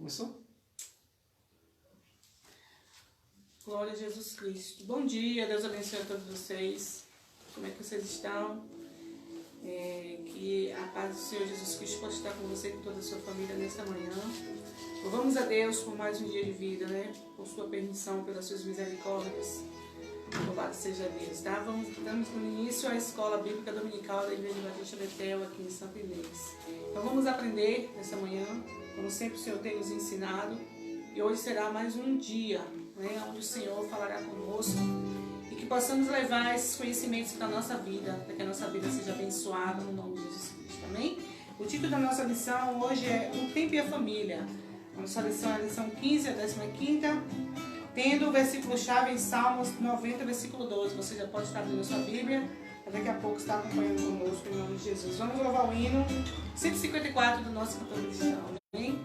Começou? Glória a Jesus Cristo. Bom dia, Deus abençoe a todos vocês. Como é que vocês estão? Que a paz do Senhor Jesus Cristo possa estar com você e com toda a sua família nesta manhã. Louvamos a Deus por mais um dia de vida, né? Por sua permissão, pelas suas misericórdias. Louvado seja Deus, tá? Estamos no início à Escola Bíblica Dominical da Igreja Batista Betel, aqui em Santo Inês. Então vamos aprender nessa manhã, como sempre o Senhor tem nos ensinado. E hoje será mais um dia, né, onde o Senhor falará conosco e que possamos levar esses conhecimentos para a nossa vida, para que a nossa vida seja abençoada no nome de Jesus Cristo, amém? O título da nossa lição hoje é O Tempo e a Família. A nossa lição é a lição 15, a 15ª, tendo o versículo-chave em Salmos 90, versículo 12. Você já pode estar abrindo a sua Bíblia, daqui a pouco está acompanhando conosco em nome de Jesus. Vamos louvar o hino 154 do nosso cantor cristão, amém?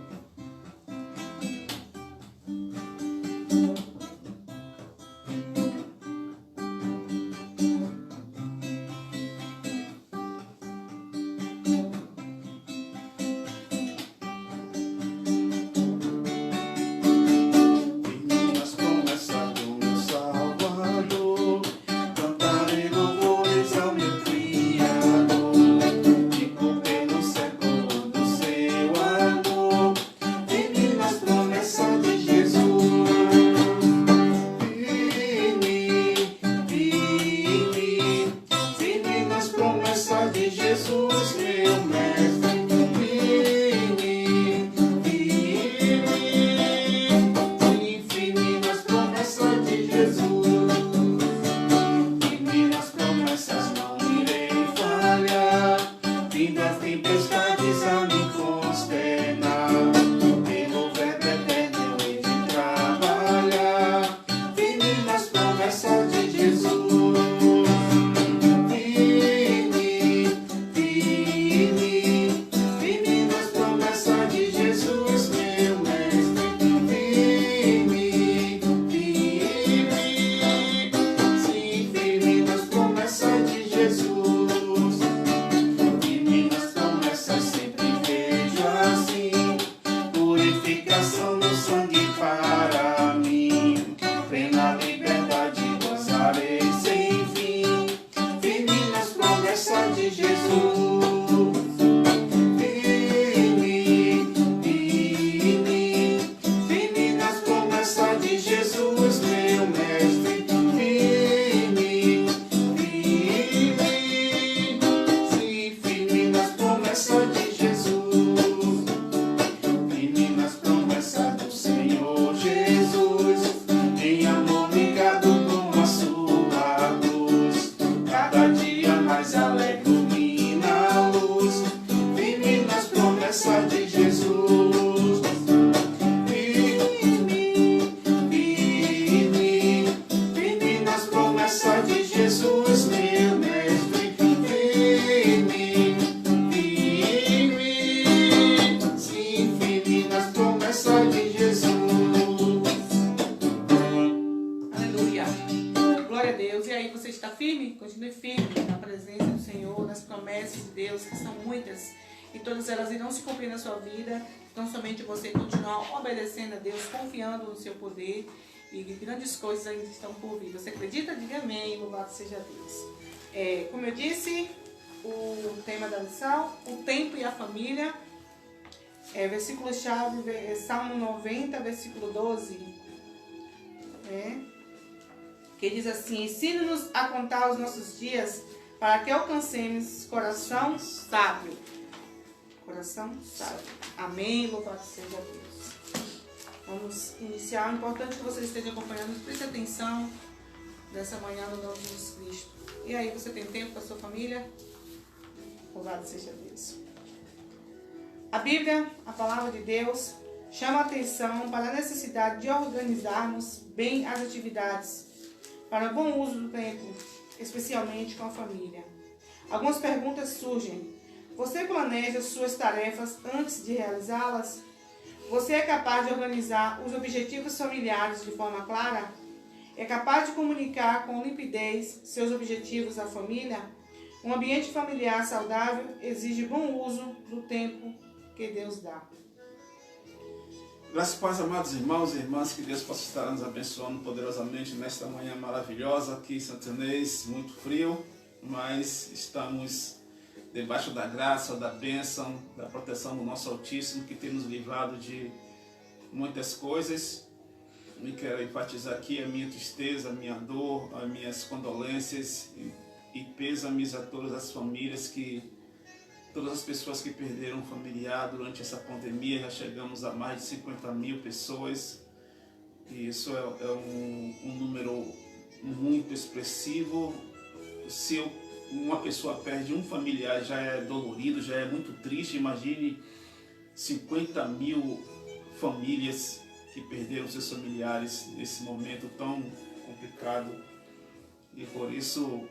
Continue firme na presença do Senhor, nas promessas de Deus, que são muitas, e todas elas irão se cumprir na sua vida. Então somente você continuar obedecendo a Deus, confiando no seu poder, e grandes coisas ainda estão por vir. Você acredita? Diga amém, louvado seja Deus. Como eu disse, o tema da lição, o tempo e a família, versículo-chave, Salmo 90, versículo 12, que diz assim: ensina-nos a contar os nossos dias para que alcancemos coração sábio. Coração sábio. Amém, louvado seja Deus. Vamos iniciar. É importante que você esteja acompanhando, preste atenção nessa manhã no nome de Jesus Cristo. E aí, você tem tempo com a sua família? Louvado seja Deus. A Bíblia, a palavra de Deus, chama a atenção para a necessidade de organizarmos bem as atividades para bom uso do tempo, especialmente com a família. Algumas perguntas surgem. Você planeja suas tarefas antes de realizá-las? Você é capaz de organizar os objetivos familiares de forma clara? É capaz de comunicar com limpidez seus objetivos à família? Um ambiente familiar saudável exige bom uso do tempo que Deus dá. Graças e paz, amados irmãos e irmãs, que Deus possa estar nos abençoando poderosamente nesta manhã maravilhosa aqui em Santo Inês, muito frio, mas estamos debaixo da graça, da bênção, da proteção do nosso Altíssimo, que tem nos livrado de muitas coisas. E quero enfatizar aqui a minha tristeza, a minha dor, as minhas condolências e pêsames a todas as famílias todas as pessoas que perderam um familiar durante essa pandemia. Já chegamos a mais de 50 mil pessoas, e isso é um número muito expressivo. Se uma pessoa perde um familiar já é dolorido, já é muito triste. Imagine 50 mil famílias que perderam seus familiares nesse momento tão complicado, e por isso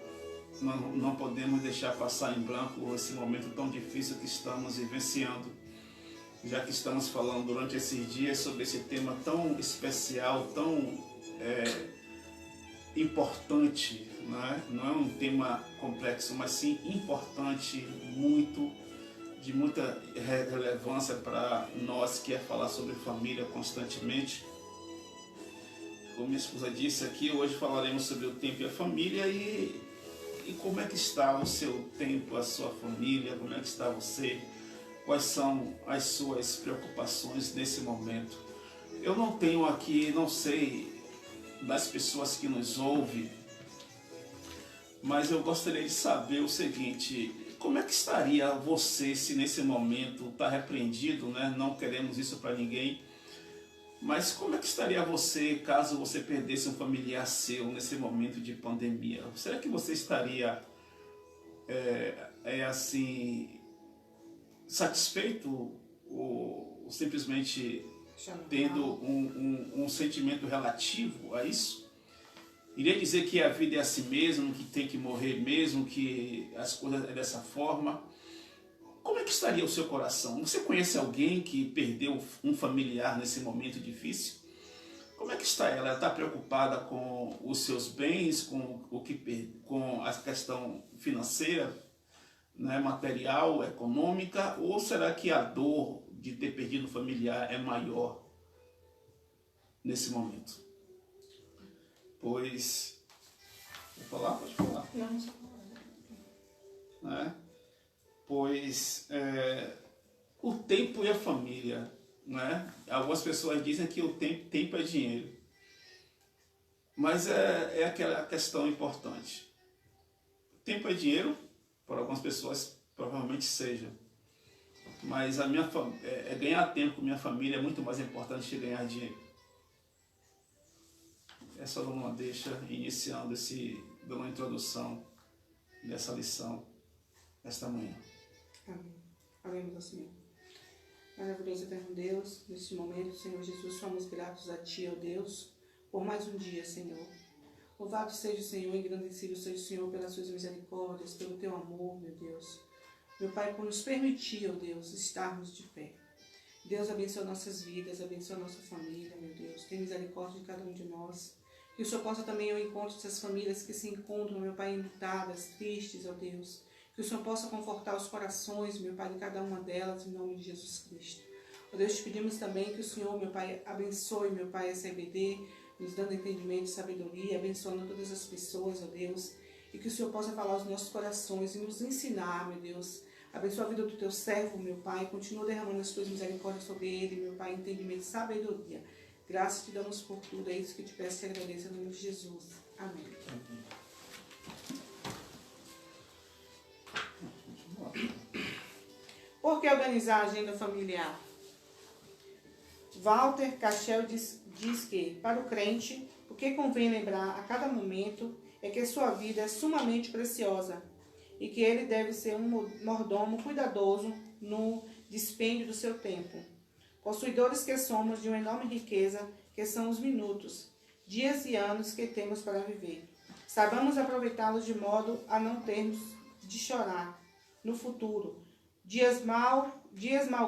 não podemos deixar passar em branco esse momento tão difícil que estamos vivenciando, já que estamos falando durante esses dias sobre esse tema tão especial, tão importante, né? Não é um tema complexo, mas sim importante, de muita relevância para nós que falar sobre família constantemente. Como minha esposa disse aqui, hoje falaremos sobre o tempo e a família, e como é que está o seu tempo, a sua família, como é que está você, quais são as suas preocupações nesse momento. Eu não tenho aqui, não sei das pessoas que nos ouvem, mas eu gostaria de saber o seguinte: como é que estaria você se nesse momento está repreendido, né? Não queremos isso para ninguém, mas como é que estaria você caso você perdesse um familiar seu nesse momento de pandemia? Será que você estaria assim satisfeito ou simplesmente tendo um sentimento relativo a isso? Iria dizer que a vida é assim mesmo, que tem que morrer mesmo, que as coisas é dessa forma? Como é que estaria o seu coração? Você conhece alguém que perdeu um familiar nesse momento difícil? Como é que está ela? Ela está preocupada com os seus bens, com a questão financeira, né, material, econômica? Ou será que a dor de ter perdido um familiar é maior nesse momento? Pois... Vou falar? Pode falar. Não, só Né? Pois o tempo e a família, né? Algumas pessoas dizem que o tempo é dinheiro, mas é aquela questão importante. Tempo é dinheiro, para algumas pessoas provavelmente seja, mas ganhar tempo com minha família é muito mais importante que ganhar dinheiro. Essa dando uma deixa, iniciando dando uma introdução dessa lição esta manhã. Amém. Oremos ao Senhor. Maravilhoso eterno Deus, neste momento, Senhor Jesus, somos gratos a Ti, ó Deus, por mais um dia, Senhor. Louvado seja o Senhor, engrandecido seja o Senhor pelas Suas misericórdias, pelo Teu amor, meu Deus. Meu Pai, por nos permitir, ó Deus, estarmos de pé. Deus, abençoa nossas vidas, abençoa nossa família, meu Deus. Tem misericórdia de cada um de nós. Que o Senhor possa também ao encontro dessas famílias que se encontram, meu Pai, enlutadas, tristes, ó Deus. Que o Senhor possa confortar os corações, meu Pai, de cada uma delas, em nome de Jesus Cristo. Ó Deus, te pedimos também que o Senhor, meu Pai, abençoe, meu Pai, essa EBD, nos dando entendimento e sabedoria, abençoando todas as pessoas, ó Deus. E que o Senhor possa falar aos nossos corações e nos ensinar, meu Deus. Abençoa a vida do Teu servo, meu Pai. Continua derramando as Tuas misericórdias sobre ele, meu Pai, entendimento e sabedoria. Graças te damos por tudo, é isso que te peço e agradeço, em nome de Jesus. Amém. Por que organizar a agenda familiar? Walter Cachel diz que, para o crente, o que convém lembrar a cada momento é que sua vida é sumamente preciosa e que ele deve ser um mordomo cuidadoso no dispêndio do seu tempo. Possuidores que somos de uma enorme riqueza, que são os minutos, dias e anos que temos para viver. Saibamos aproveitá-los de modo a não termos de chorar no futuro, dias mal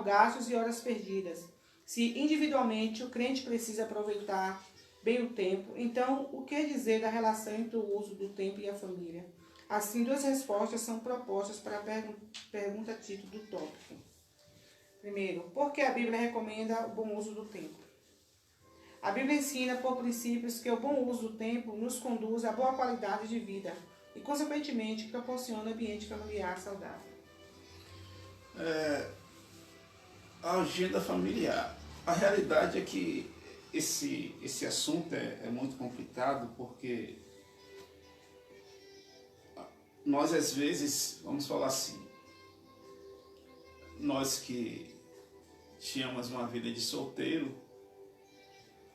gastos e horas perdidas. Se individualmente o crente precisa aproveitar bem o tempo, então o que dizer da relação entre o uso do tempo e a família? Assim, duas respostas são propostas para a pergunta título do tópico. Primeiro, por que a Bíblia recomenda o bom uso do tempo? A Bíblia ensina por princípios que o bom uso do tempo nos conduz a boa qualidade de vida e, consequentemente, proporciona ambiente familiar saudável. A agenda familiar. A realidade é que esse assunto é muito complicado, porque nós, às vezes, vamos falar assim, nós que tínhamos uma vida de solteiro,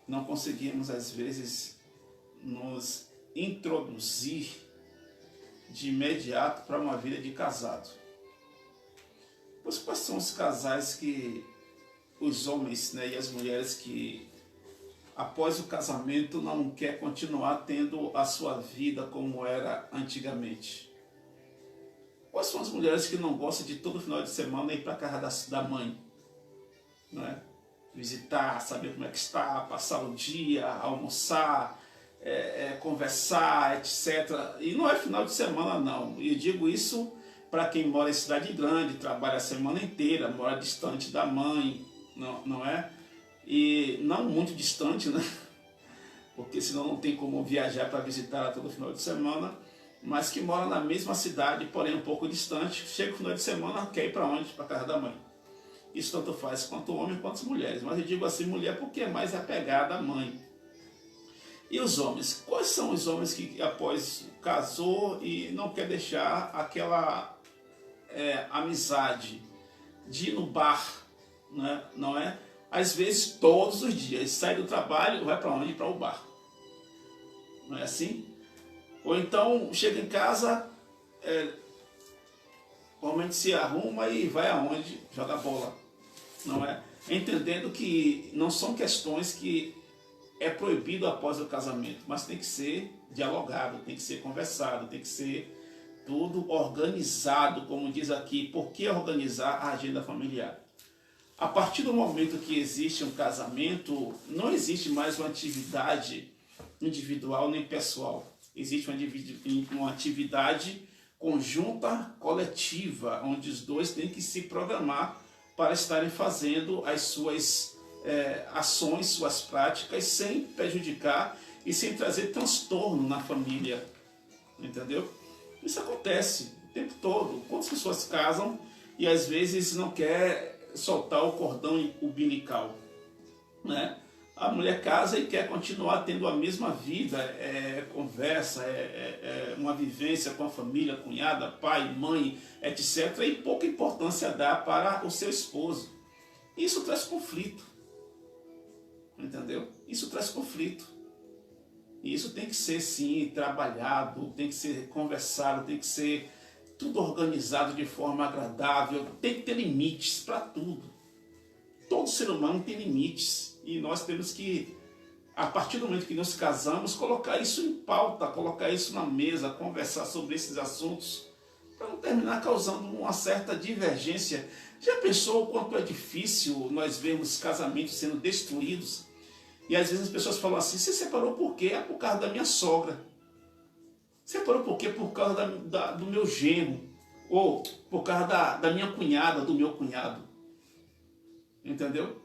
não conseguimos, às vezes, nos introduzir de imediato para uma vida de casado. Pois quais são os casais que os homens, né, e as mulheres que após o casamento não quer continuar tendo a sua vida como era antigamente? Quais são as mulheres que não gostam de todo final de semana ir para a casa da mãe, não é? Visitar, saber como é que está, passar o dia, almoçar, conversar, etc. E não é final de semana não, e eu digo isso para quem mora em cidade grande, trabalha a semana inteira, mora distante da mãe, não é? E não muito distante, né? Porque senão não tem como viajar para visitar todo final de semana, mas que mora na mesma cidade, porém um pouco distante, chega o final de semana, quer ir para onde? Para a casa da mãe. Isso tanto faz quanto homem quanto as mulheres, mas eu digo assim mulher porque é mais apegada à mãe. E os homens? Quais são os homens que após casou e não quer deixar aquela amizade de ir no bar, né? Não é? Às vezes todos os dias, sai do trabalho, vai para onde? Para o bar. Não é assim? Ou então chega em casa, realmente se arruma e vai aonde? Joga bola. Não é? Entendendo que não são questões que é proibido após o casamento, mas tem que ser dialogado, tem que ser conversado, tem que ser tudo organizado, como diz aqui. Por que organizar a agenda familiar? A partir do momento que existe um casamento, não existe mais uma atividade individual nem pessoal. Existe uma atividade conjunta, coletiva, onde os dois têm que se programar para estarem fazendo as suas ações, suas práticas, sem prejudicar e sem trazer transtorno na família. Entendeu? Isso acontece o tempo todo. Quantas pessoas casam e às vezes não quer soltar o cordão umbilical, né? A mulher casa e quer continuar tendo a mesma vida, conversa, uma vivência com a família, cunhada, pai, mãe, etc. E pouca importância dá para o seu esposo. Isso traz conflito, entendeu? Isso traz conflito. E isso tem que ser, sim, trabalhado, tem que ser conversado, tem que ser tudo organizado de forma agradável, tem que ter limites para tudo. Todo ser humano tem limites e nós temos que, a partir do momento que nos casamos, colocar isso em pauta, colocar isso na mesa, conversar sobre esses assuntos, para não terminar causando uma certa divergência. Já pensou o quanto é difícil nós vermos casamentos sendo destruídos? E às vezes as pessoas falam assim, você separou por quê? É por causa da minha sogra. Separou por quê? Por causa do meu genro. Ou por causa da minha cunhada, do meu cunhado. Entendeu?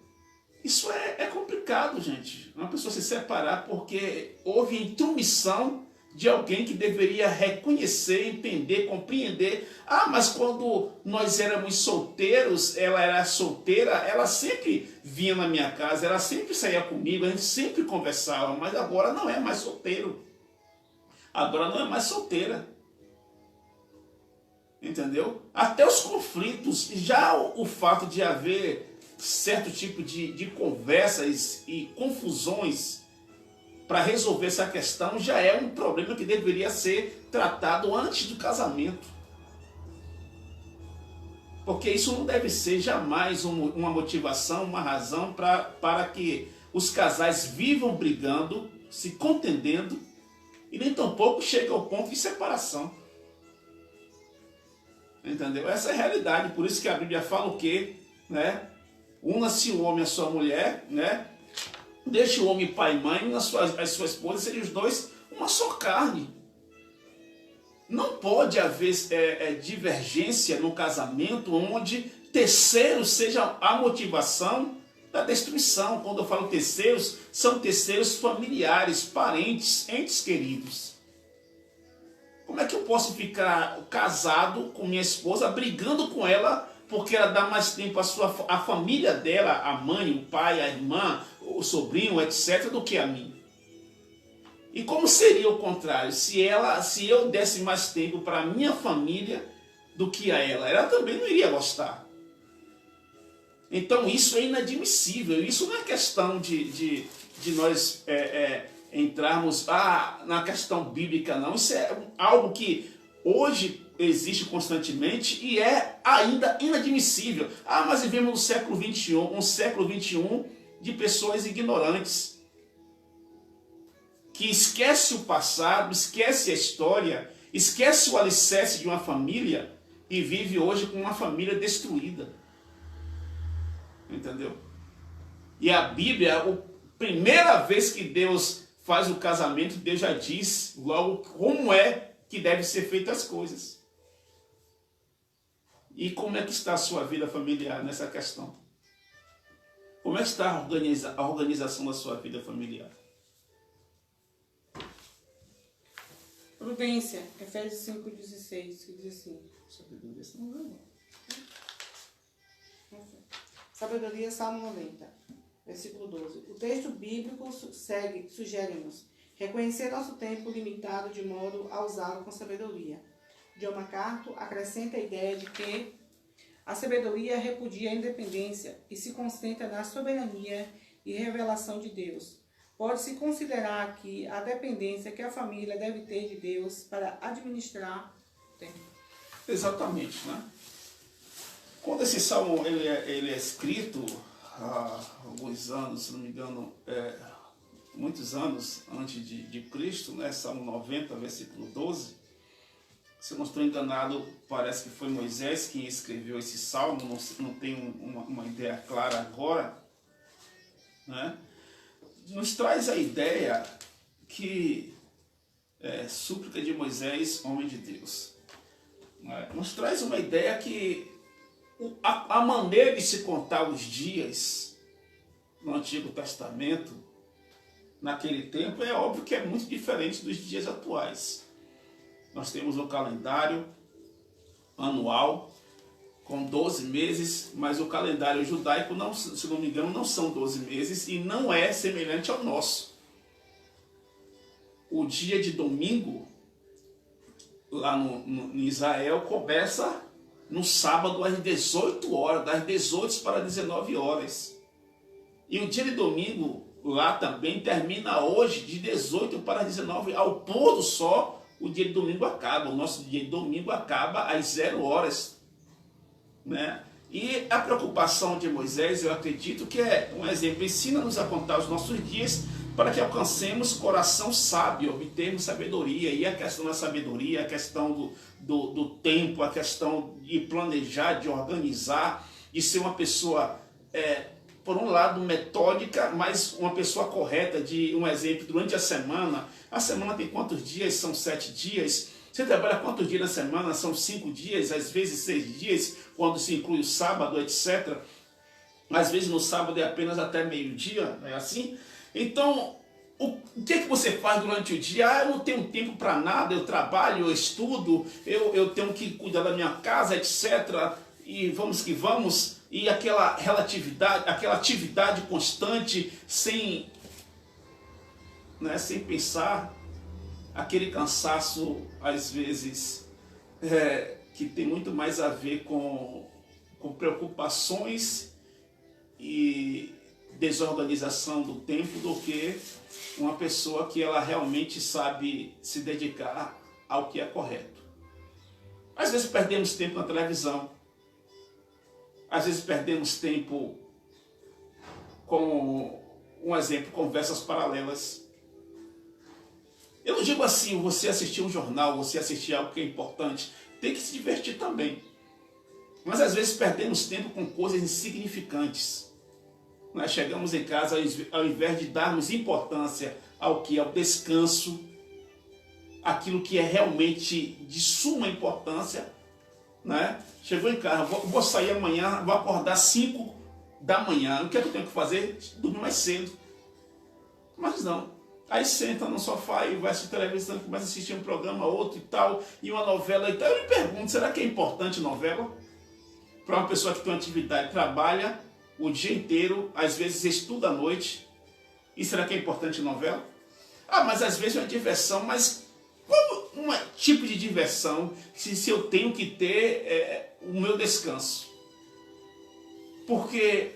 Isso é complicado, gente. Uma pessoa se separar porque houve intromissão de alguém que deveria reconhecer, entender, compreender. Ah, mas quando nós éramos solteiros, ela era solteira, ela sempre vinha na minha casa, ela sempre saía comigo, a gente sempre conversava, mas agora não é mais solteiro. Agora não é mais solteira. Entendeu? Até os conflitos, já o fato de haver certo tipo de conversas e confusões para resolver essa questão já é um problema que deveria ser tratado antes do casamento. Porque isso não deve ser jamais uma motivação, uma razão para que os casais vivam brigando, se contendendo, e nem tampouco chega ao ponto de separação. Entendeu? Essa é a realidade. Por isso que a Bíblia fala o quê? Né? Una-se o homem à sua mulher, né? Deixe o homem pai e mãe, a sua esposa, seriam os dois uma só carne. Não pode haver divergência no casamento onde terceiro seja a motivação da destruição. Quando eu falo terceiros, são terceiros familiares, parentes, entes queridos. Como é que eu posso ficar casado com minha esposa, brigando com ela, porque ela dá mais tempo à família dela, a mãe, o pai, a irmã, o sobrinho, etc., do que a mim? E como seria o contrário? Se eu desse mais tempo para a minha família do que a ela também não iria gostar. Então isso é inadmissível. Isso não é questão de nós entrarmos na questão bíblica, não. Isso é algo que hoje existe constantemente e é ainda inadmissível. Mas vivemos no século XXI, um século XXI de pessoas ignorantes, que esquece o passado, esquece a história, esquece o alicerce de uma família e vive hoje com uma família destruída. Entendeu? E a Bíblia, a primeira vez que Deus faz o casamento, Deus já diz logo como é que devem ser feitas as coisas. E como é que está a sua vida familiar nessa questão? Como é que está a organização da sua vida familiar? Prudência, Efésios 5,16, que diz assim. Sabedoria, Salmo 90, versículo 12. O texto bíblico sugere-nos reconhecer nosso tempo limitado de modo a usá-lo com sabedoria. John MacArthur acrescenta a ideia de que a sabedoria repudia a independência e se concentra na soberania e revelação de Deus. Pode-se considerar aqui a dependência que a família deve ter de Deus para administrar o tempo. Exatamente, né? Quando esse salmo ele é escrito há alguns anos, se não me engano, muitos anos antes de Cristo, né? Salmo 90, versículo 12, se eu não estou enganado, parece que foi Moisés quem escreveu esse salmo, não tenho uma ideia clara agora, né? Nos traz a ideia que súplica de Moisés, homem de Deus, né? Nos traz uma ideia que a maneira de se contar os dias no Antigo Testamento, naquele tempo, é óbvio que é muito diferente dos dias atuais. Nós temos um calendário anual com 12 meses, mas o calendário judaico, não, se não me engano, não são 12 meses e não é semelhante ao nosso. O dia de domingo, lá em Israel, começa no sábado às 18 horas, das 18 para 19 horas. E o dia de domingo lá também termina hoje de 18 para 19, ao pôr do sol, o dia de domingo acaba. O nosso dia de domingo acaba às 0 horas. Né? E a preocupação de Moisés, eu acredito que é um exemplo, ensina-nos a contar os nossos dias para que alcancemos coração sábio, obtermos sabedoria. E a questão da sabedoria, a questão do tempo, a questão de planejar, de organizar, de ser uma pessoa, por um lado, metódica, mas uma pessoa correta. De um exemplo, durante a semana tem quantos dias? São 7 dias. Você trabalha quantos dias na semana? São 5 dias, às vezes 6 dias, quando se inclui o sábado, etc. Às vezes no sábado é apenas até meio-dia, não é assim? Então, o que é que você faz durante o dia? Eu não tenho tempo para nada, eu trabalho, eu estudo, eu tenho que cuidar da minha casa, etc. E vamos que vamos. E aquela relatividade, aquela atividade constante, sem pensar, aquele cansaço, às vezes, que tem muito mais a ver com preocupações e desorganização do tempo do que uma pessoa que ela realmente sabe se dedicar ao que é correto. Às vezes perdemos tempo na televisão, às vezes perdemos tempo com, um exemplo, conversas paralelas. Eu não digo assim, você assistir um jornal, você assistir algo que é importante, tem que se divertir também. Mas às vezes perdemos tempo com coisas insignificantes. Nós chegamos em casa, ao invés de darmos importância ao que é o descanso, aquilo que é realmente de suma importância, né? Chegou em casa, vou sair amanhã, vou acordar 5 da manhã, o que é que eu tenho que fazer? Dormir mais cedo. Mas não. Aí senta no sofá e vai assistir televisão, começa a assistir um programa, outro e tal, e uma novela e tal. Eu me pergunto, será que é importante novela? Para uma pessoa que tem uma atividade, trabalha o dia inteiro, às vezes estuda à noite, e será que é importante novela? Ah, mas às vezes é uma diversão, mas qual um tipo de diversão se eu tenho que ter o meu descanso? Porque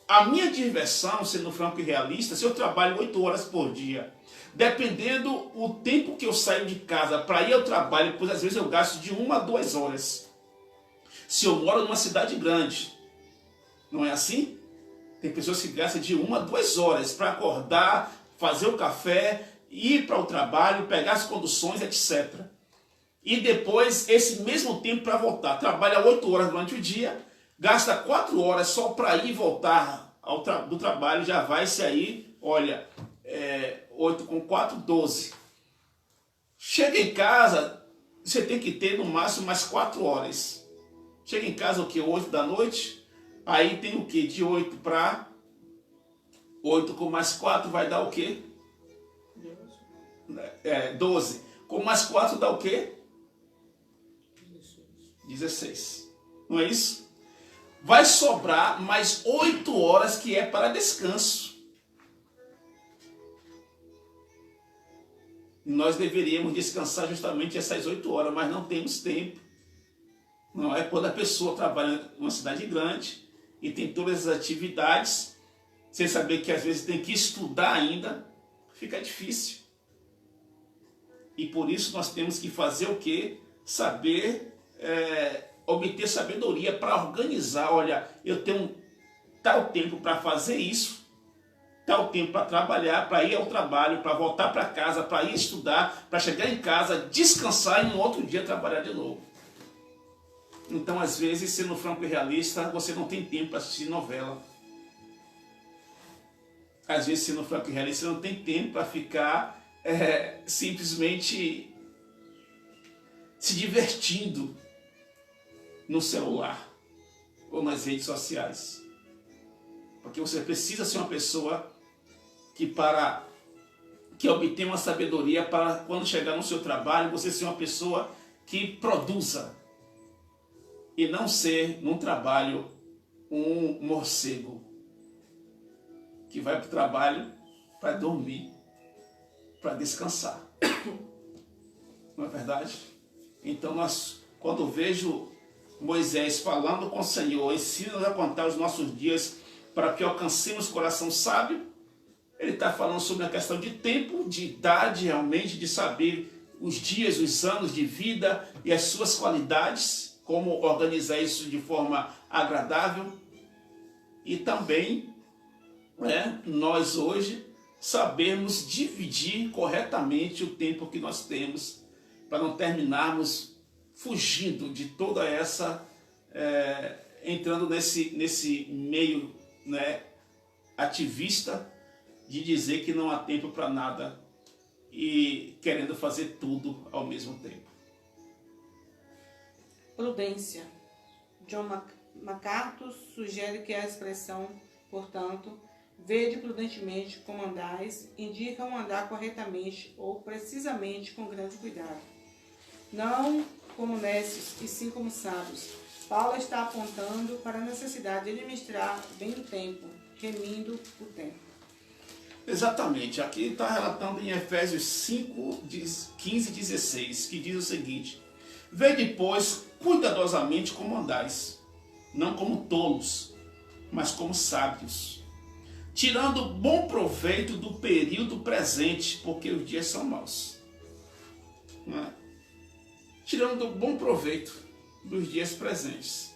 a minha diversão, sendo franco e realista, se eu trabalho 8 horas por dia, dependendo o tempo que eu saio de casa para ir ao trabalho, pois às vezes eu gasto de 1 a 2 horas. Se eu moro numa cidade grande, não é assim? Tem pessoas que gastam de 1 a 2 horas para acordar, fazer o café, ir para o trabalho, pegar as conduções, etc. E depois, esse mesmo tempo para voltar. Trabalha 8 horas durante o dia, gasta 4 horas só para ir e voltar do trabalho, já vai se aí, olha, 8 com 4, 12. Chega em casa, você tem que ter no máximo mais 4 horas. Chega em casa o que? 8 da noite? Aí tem o que? De 8 para 8 com mais 4 vai dar o quê? 12. Com mais 4 dá o quê? 16. Não é isso? Vai sobrar mais 8 horas que é para descanso. Nós deveríamos descansar justamente essas 8 horas, mas não temos tempo. Não é? Quando a pessoa trabalha em uma cidade grande e tem todas as atividades, sem saber que às vezes tem que estudar ainda, fica difícil. E por isso nós temos que fazer o quê? Saber obter sabedoria para organizar. Olha, eu tenho tal tempo para fazer isso, tal tempo para trabalhar, para ir ao trabalho, para voltar para casa, para ir estudar, para chegar em casa, descansar e no outro dia trabalhar de novo. Então, às vezes, sendo franco e realista, você não tem tempo para assistir novela. Às vezes, sendo franco e realista, você não tem tempo para ficar simplesmente se divertindo no celular ou nas redes sociais. Porque você precisa ser uma pessoa que obtenha uma sabedoria para quando chegar no seu trabalho, você ser uma pessoa que produza. E não ser, num trabalho, um morcego que vai para o trabalho para dormir, para descansar. Não é verdade? Então, quando eu vejo Moisés falando com o Senhor, ensina-nos a contar os nossos dias para que alcancemos coração sábio, ele está falando sobre a questão de tempo, de idade, realmente, de saber os dias, os anos de vida e as suas qualidades, como organizar isso de forma agradável. E também nós hoje sabermos dividir corretamente o tempo que nós temos para não terminarmos fugindo de toda essa, entrando nesse meio ativista de dizer que não há tempo para nada e querendo fazer tudo ao mesmo tempo. Prudência. John MacArthur sugere que a expressão, portanto, vede prudentemente como andais, indica um andar corretamente ou precisamente com grande cuidado. Não como nécios, e sim como sábios. Paulo está apontando para a necessidade de administrar bem o tempo, remindo o tempo. Exatamente. Aqui está relatando em Efésios 5, 15 e 16, que diz o seguinte: vede, pois, cuidadosamente como andais, não como tolos, mas como sábios, tirando bom proveito do período presente, porque os dias são maus. Não é? Tirando bom proveito dos dias presentes.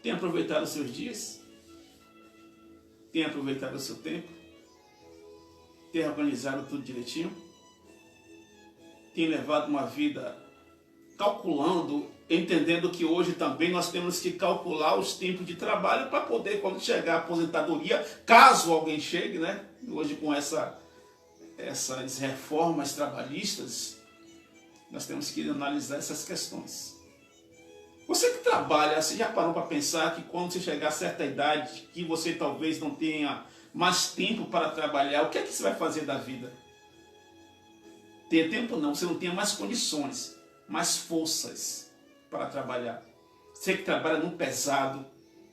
Tem aproveitado os seus dias? Tem aproveitado o seu tempo? Tem organizado tudo direitinho? Tem levado uma vida calculando, entendendo que hoje também nós temos que calcular os tempos de trabalho para poder, quando chegar a aposentadoria, caso alguém chegue, né? Hoje com essas reformas trabalhistas, nós temos que analisar essas questões. Você que trabalha, você já parou para pensar que quando você chegar a certa idade, que você talvez não tenha mais tempo para trabalhar, o que é que você vai fazer da vida? Ter tempo não, você não tenha mais condições, mais forças para trabalhar. Você que trabalha no pesado,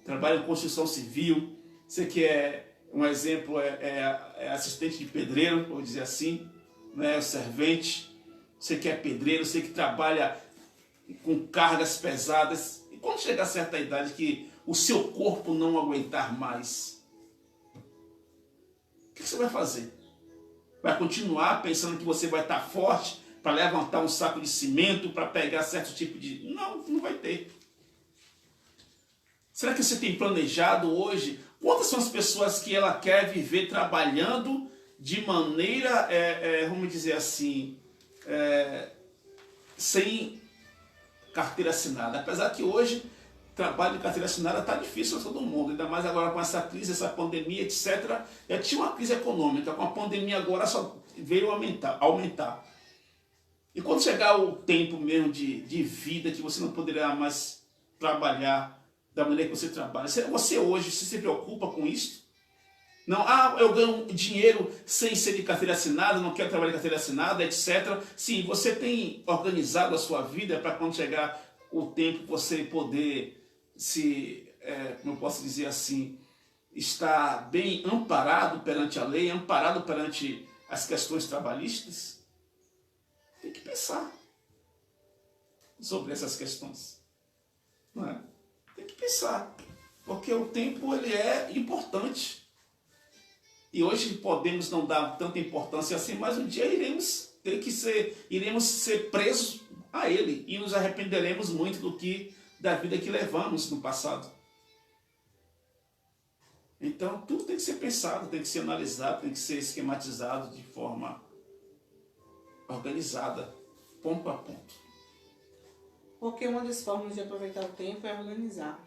trabalha em construção civil, você que é, um exemplo, é assistente de pedreiro, vou dizer assim, né, servente, você que é pedreiro, você que trabalha com cargas pesadas, e quando chegar a certa idade que o seu corpo não aguentar mais, o que você vai fazer? Vai continuar pensando que você vai estar forte para levantar um saco de cimento, para pegar certo tipo de... Não, não vai ter. Será que você tem planejado hoje? Quantas são as pessoas que ela quer viver trabalhando de maneira, vamos dizer assim, sem carteira assinada? Apesar que hoje trabalho de carteira assinada está difícil para todo mundo, ainda mais agora com essa crise, essa pandemia, etc. Já tinha uma crise econômica, com a pandemia agora só veio aumentar. E quando chegar o tempo mesmo de vida, que você não poderá mais trabalhar da maneira que você trabalha, você hoje se preocupa com isso? Não, eu ganho dinheiro sem ser de carteira assinada, não quero trabalhar de carteira assinada, etc. Sim, você tem organizado a sua vida para quando chegar o tempo você poder como eu posso dizer assim, estar bem amparado perante a lei, amparado perante as questões trabalhistas? Tem que pensar sobre essas questões. Não é? Tem que pensar, porque o tempo ele é importante. E hoje podemos não dar tanta importância assim, mas um dia iremos ser presos a ele e nos arrependeremos muito da vida que levamos no passado. Então tudo tem que ser pensado, tem que ser analisado, tem que ser esquematizado de forma organizada, ponto a ponto. Porque uma das formas de aproveitar o tempo é organizar.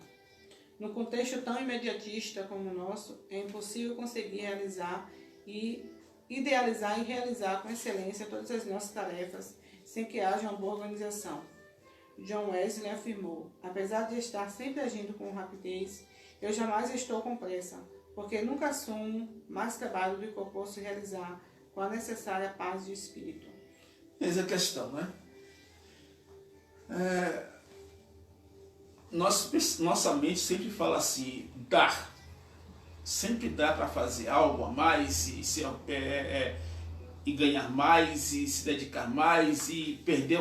No contexto tão imediatista como o nosso, é impossível conseguir idealizar e realizar com excelência todas as nossas tarefas sem que haja uma boa organização. John Wesley afirmou: apesar de estar sempre agindo com rapidez, eu jamais estou com pressa, porque nunca assumo mais trabalho do que eu posso realizar com a necessária paz de espírito. Essa é a questão, né? Nossa mente sempre fala assim, dar. Sempre dá para fazer algo a mais e ganhar mais, e se dedicar mais, e perder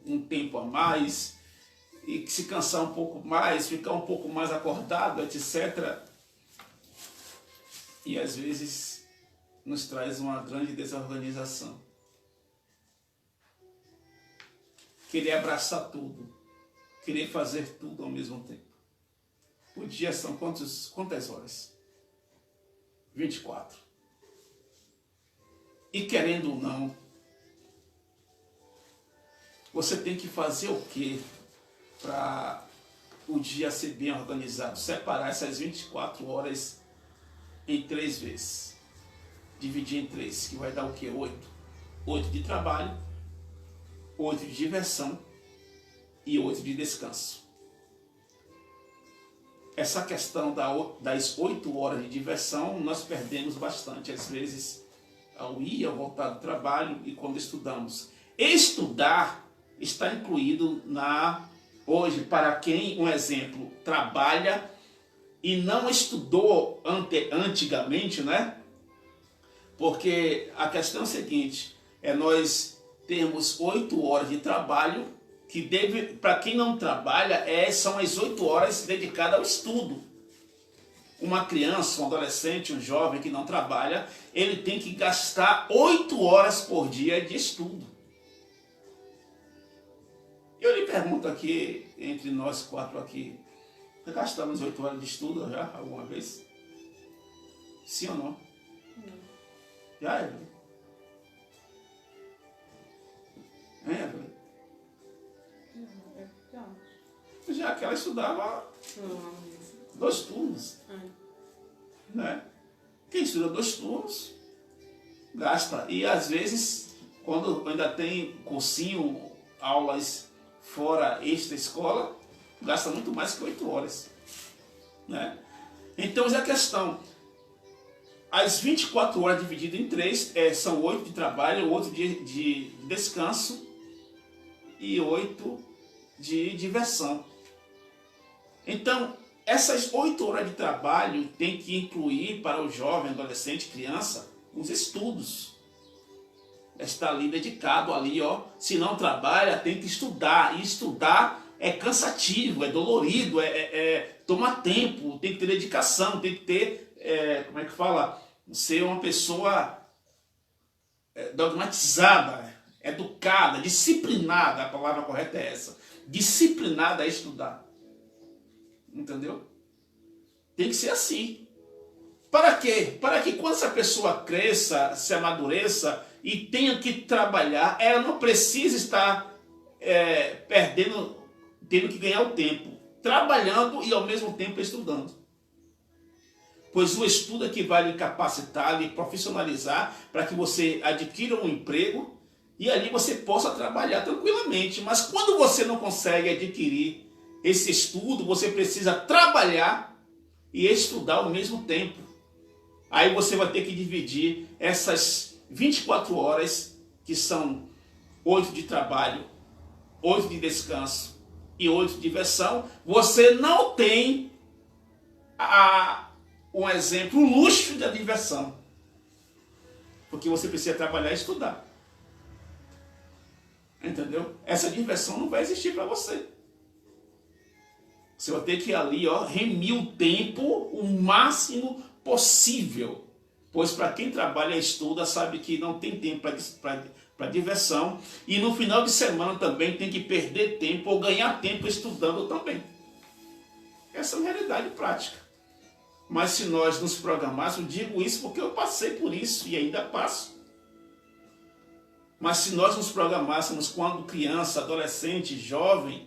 um tempo a mais, e se cansar um pouco mais, ficar um pouco mais acordado, etc. E às vezes nos traz uma grande desorganização. Querer abraçar tudo, querer fazer tudo ao mesmo tempo. O dia são quantas horas? 24. E querendo ou não, você tem que fazer o quê para o dia ser bem organizado? Separar essas 24 horas em 3 vezes. Dividir em 3, que vai dar o quê? 8. 8 de trabalho, 8 de diversão e 8 de descanso. Essa questão das 8 horas de diversão nós perdemos bastante, às vezes, ao ir, ao voltar do trabalho e quando estudamos. Estudar está incluído hoje, para quem, um exemplo, trabalha e não estudou antigamente, né? Porque a questão é a seguinte, nós temos 8 horas de trabalho, que para quem não trabalha, são as 8 horas dedicadas ao estudo. Uma criança, um adolescente, um jovem que não trabalha, ele tem que gastar 8 horas por dia de estudo. Eu lhe pergunto aqui, entre nós 4 aqui, já gastamos 8 horas de estudo já, alguma vez? Sim ou não? Não. Já, Evelyn? Evelyn? Já que ela estudava 2 turnos. Né? Quem estuda 2 turnos, gasta. E às vezes, quando ainda tem cursinho, aulas fora extra escola, gasta muito mais que 8 horas. Né? Então, essa é a questão. As 24 horas divididas em 3 são 8 de trabalho, 8 de descanso e 8 de diversão. Então, essas 8 horas de trabalho tem que incluir para o jovem, adolescente, criança, os estudos. Está ali dedicado ali, ó. Se não trabalha, tem que estudar. E estudar é cansativo, é dolorido, toma tempo, tem que ter dedicação, tem que ter, como é que fala? Ser uma pessoa dogmatizada, educada, disciplinada, a palavra correta é essa. Disciplinada a estudar. Entendeu? Tem que ser assim. Para quê? Para que quando essa pessoa cresça, se amadureça e tenha que trabalhar, ela não precisa estar tendo que ganhar o tempo, trabalhando e ao mesmo tempo estudando. Pois o estudo é que vai lhe capacitar, lhe profissionalizar, para que você adquira um emprego e ali você possa trabalhar tranquilamente. Mas quando você não consegue adquirir esse estudo, você precisa trabalhar e estudar ao mesmo tempo. Aí você vai ter que dividir essas 24 horas, que são 8 de trabalho, 8 de descanso e 8 de diversão. Você não tem um exemplo, o luxo da diversão. Porque você precisa trabalhar e estudar. Entendeu? Essa diversão não vai existir para você. Você vai ter que ir ali, ó, remir o tempo o máximo possível. Pois para quem trabalha e estuda sabe que não tem tempo para diversão. E no final de semana também tem que perder tempo ou ganhar tempo estudando também. Essa é uma realidade prática. Mas se nós nos programássemos, digo isso porque eu passei por isso e ainda passo. Mas se nós nos programássemos quando criança, adolescente, jovem,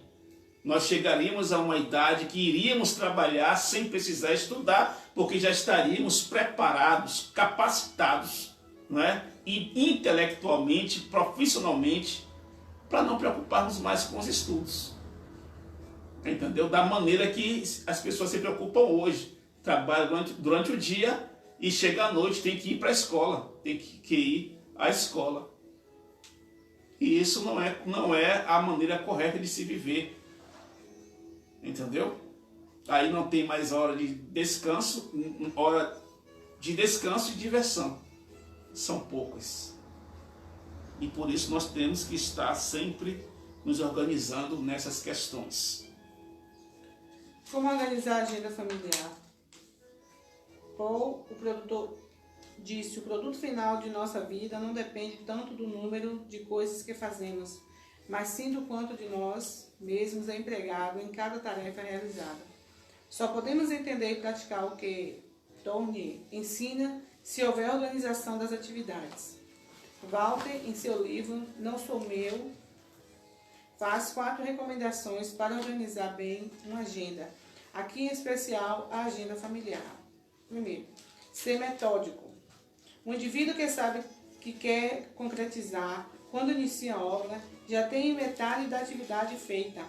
nós chegaríamos a uma idade que iríamos trabalhar sem precisar estudar, porque já estaríamos preparados, capacitados, não é? E intelectualmente, profissionalmente, para não preocuparmos mais com os estudos. Entendeu? Da maneira que as pessoas se preocupam hoje. Trabalham durante o dia e chega à noite, tem que ir para a escola, tem que ir à escola. E isso não é a maneira correta de se viver. Entendeu? Aí não tem mais hora de descanso e diversão. São poucas. E por isso nós temos que estar sempre nos organizando nessas questões. Como organizar a agenda familiar? Paul, o produtor, disse: o produto final de nossa vida não depende tanto do número de coisas que fazemos, mas sim do quanto de nós mesmos é empregado em cada tarefa realizada. Só podemos entender e praticar o que Tournier ensina se houver organização das atividades. Walter, em seu livro Não Sou Meu, faz 4 recomendações para organizar bem uma agenda, aqui em especial a agenda familiar. Primeiro, ser metódico. Um indivíduo que sabe que quer concretizar, quando inicia a obra, já tem metade da atividade feita.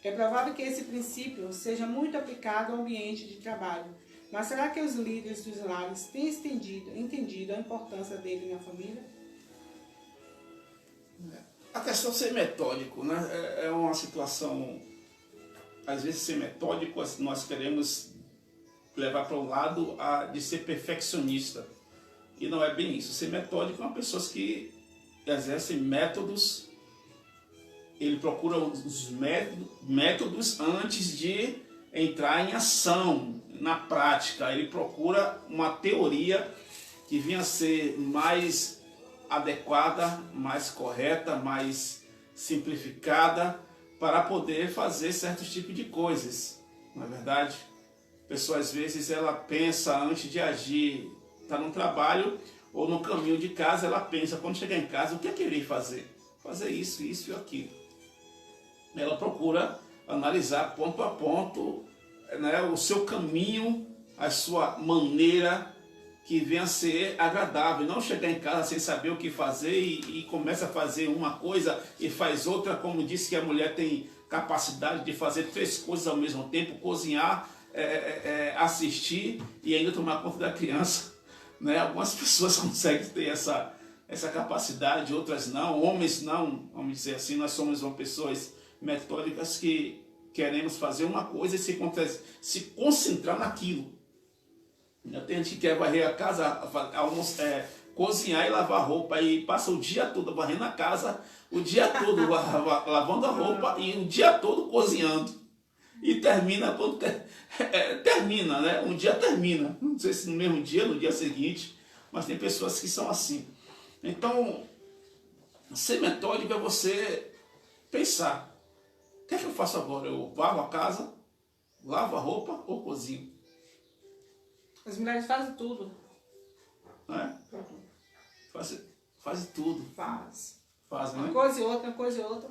É provável que esse princípio seja muito aplicado ao ambiente de trabalho, mas será que os líderes dos lares têm entendido a importância dele na família? A questão de ser metódico, né? É uma situação, às vezes ser metódico, nós queremos levar para um lado de ser perfeccionista. E não é bem isso. Ser metódico é uma pessoa que exerce métodos, ele procura os métodos antes de entrar em ação, na prática. Ele procura uma teoria que venha a ser mais adequada, mais correta, mais simplificada, para poder fazer certos tipos de coisas. Não é verdade? A pessoa, às vezes, ela pensa antes de agir, está no trabalho ou no caminho de casa, ela pensa, quando chegar em casa, o que é que eu irei fazer? Fazer isso, isso e aquilo. Ela procura analisar ponto a ponto, né, o seu caminho, a sua maneira que venha a ser agradável, não chegar em casa sem saber o que fazer e começa a fazer uma coisa e faz outra, como disse que a mulher tem capacidade de fazer 3 coisas ao mesmo tempo, cozinhar, assistir e ainda tomar conta da criança, né? Algumas pessoas conseguem ter essa capacidade, outras não, homens não, vamos dizer assim, nós somos pessoas metódicas que queremos fazer uma coisa e se concentrar naquilo. Tem gente que quer varrer a casa, cozinhar e lavar roupa e passa o dia todo varrendo a casa, o dia todo lavando a roupa e o dia todo cozinhando. E termina quando termina, né? Um dia termina, não sei se no mesmo dia, no dia seguinte, mas tem pessoas que são assim. Então, ser metódico é você pensar: o que é que eu faço agora? Eu varro a casa, lavo a roupa ou cozinho? As mulheres fazem tudo. Né? Faz tudo. Faz, né? Uma coisa e outra, uma coisa e outra.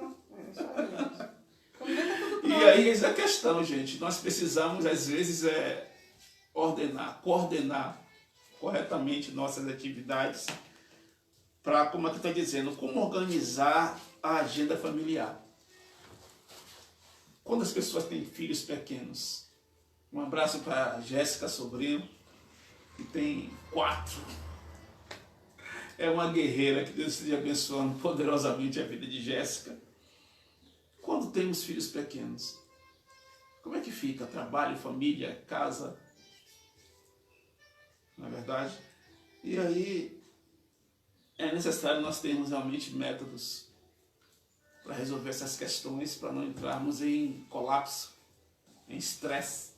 E aí essa é a questão, gente. Nós precisamos, às vezes, coordenar corretamente nossas atividades para, como aqui está dizendo, como organizar a agenda familiar. Quando as pessoas têm filhos pequenos, um abraço para Jéssica, sobrinho, que tem 4. É uma guerreira, que Deus esteja abençoando poderosamente a vida de Jéssica. Quando temos filhos pequenos, como é que fica? Trabalho, família, casa? Não é verdade? E aí é necessário nós termos realmente métodos para resolver essas questões, para não entrarmos em colapso, em estresse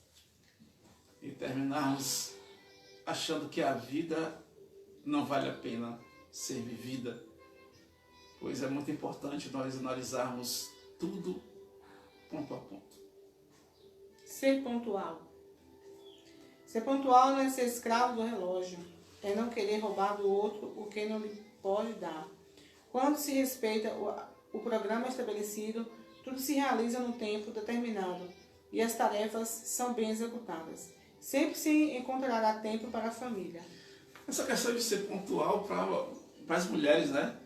e terminarmos achando que a vida não vale a pena ser vivida. Pois é muito importante nós analisarmos tudo ponto a ponto. Ser pontual. Ser pontual não é ser escravo do relógio. É não querer roubar do outro o que não lhe pode dar. Quando se respeita o programa estabelecido, tudo se realiza no tempo determinado e as tarefas são bem executadas. Sempre se encontrará tempo para a família. Essa questão de ser pontual para as mulheres, né?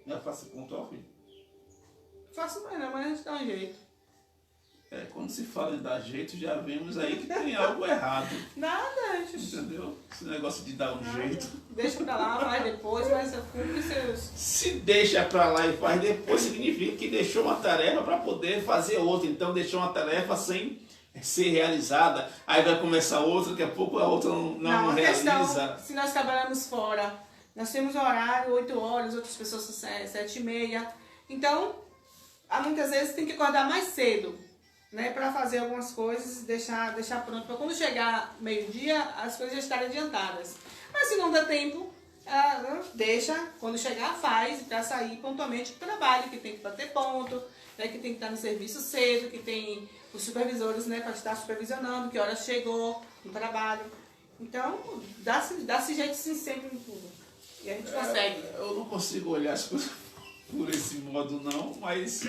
Não é fácil ser pontual, filho? Faço mais não, mas a gente dá um jeito. Quando se fala em dar jeito, já vemos aí que tem algo errado. Nada, gente. Entendeu? Esse negócio de dar um jeito. Deixa pra lá, faz depois, mas cumpre seus... Se deixa pra lá e faz depois, significa que deixou uma tarefa para poder fazer outra. Então deixou uma tarefa sem ser realizada. Aí vai começar outra, daqui a pouco a outra não realiza. Questão, se nós trabalhamos fora, nós temos horário 8 horas, outras pessoas são 7h30. Então, muitas vezes tem que acordar mais cedo, né, para fazer algumas coisas e deixar pronto, para quando chegar meio-dia as coisas já estarem adiantadas. Mas se não dá tempo, deixa, quando chegar faz, para sair pontualmente para o trabalho, que tem que bater ponto, né, que tem que estar no serviço cedo, que tem os supervisores, né, para estar supervisionando, que hora chegou no trabalho. Então, dá-se jeito sim sempre em tudo. E a gente consegue. Eu não consigo olhar as coisas por esse modo não, mas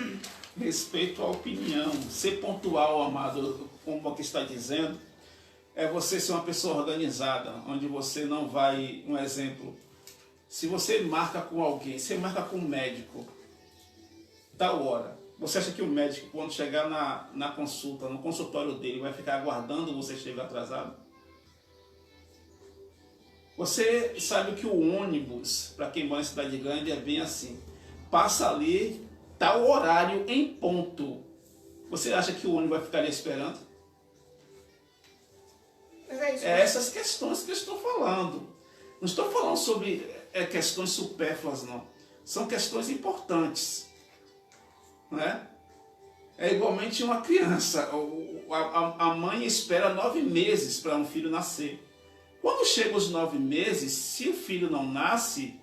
respeito à opinião. Ser pontual, amado, como aqui está dizendo, é você ser uma pessoa organizada, onde você não vai, um exemplo, se você marca com alguém, você marca com um médico, tal hora, você acha que o médico, quando chegar na consulta, no consultório dele, vai ficar aguardando você chegar atrasado? Você sabe que o ônibus, para quem mora em cidade grande, é bem assim, passa ali, tal horário em ponto. Você acha que o ônibus vai ficar ali esperando? Mas é isso. Essas questões que eu estou falando. Não estou falando sobre questões supérfluas, não. São questões importantes. Né? É igualmente uma criança. A mãe espera 9 meses para um filho nascer. Quando chega os 9 meses, se o filho não nasce,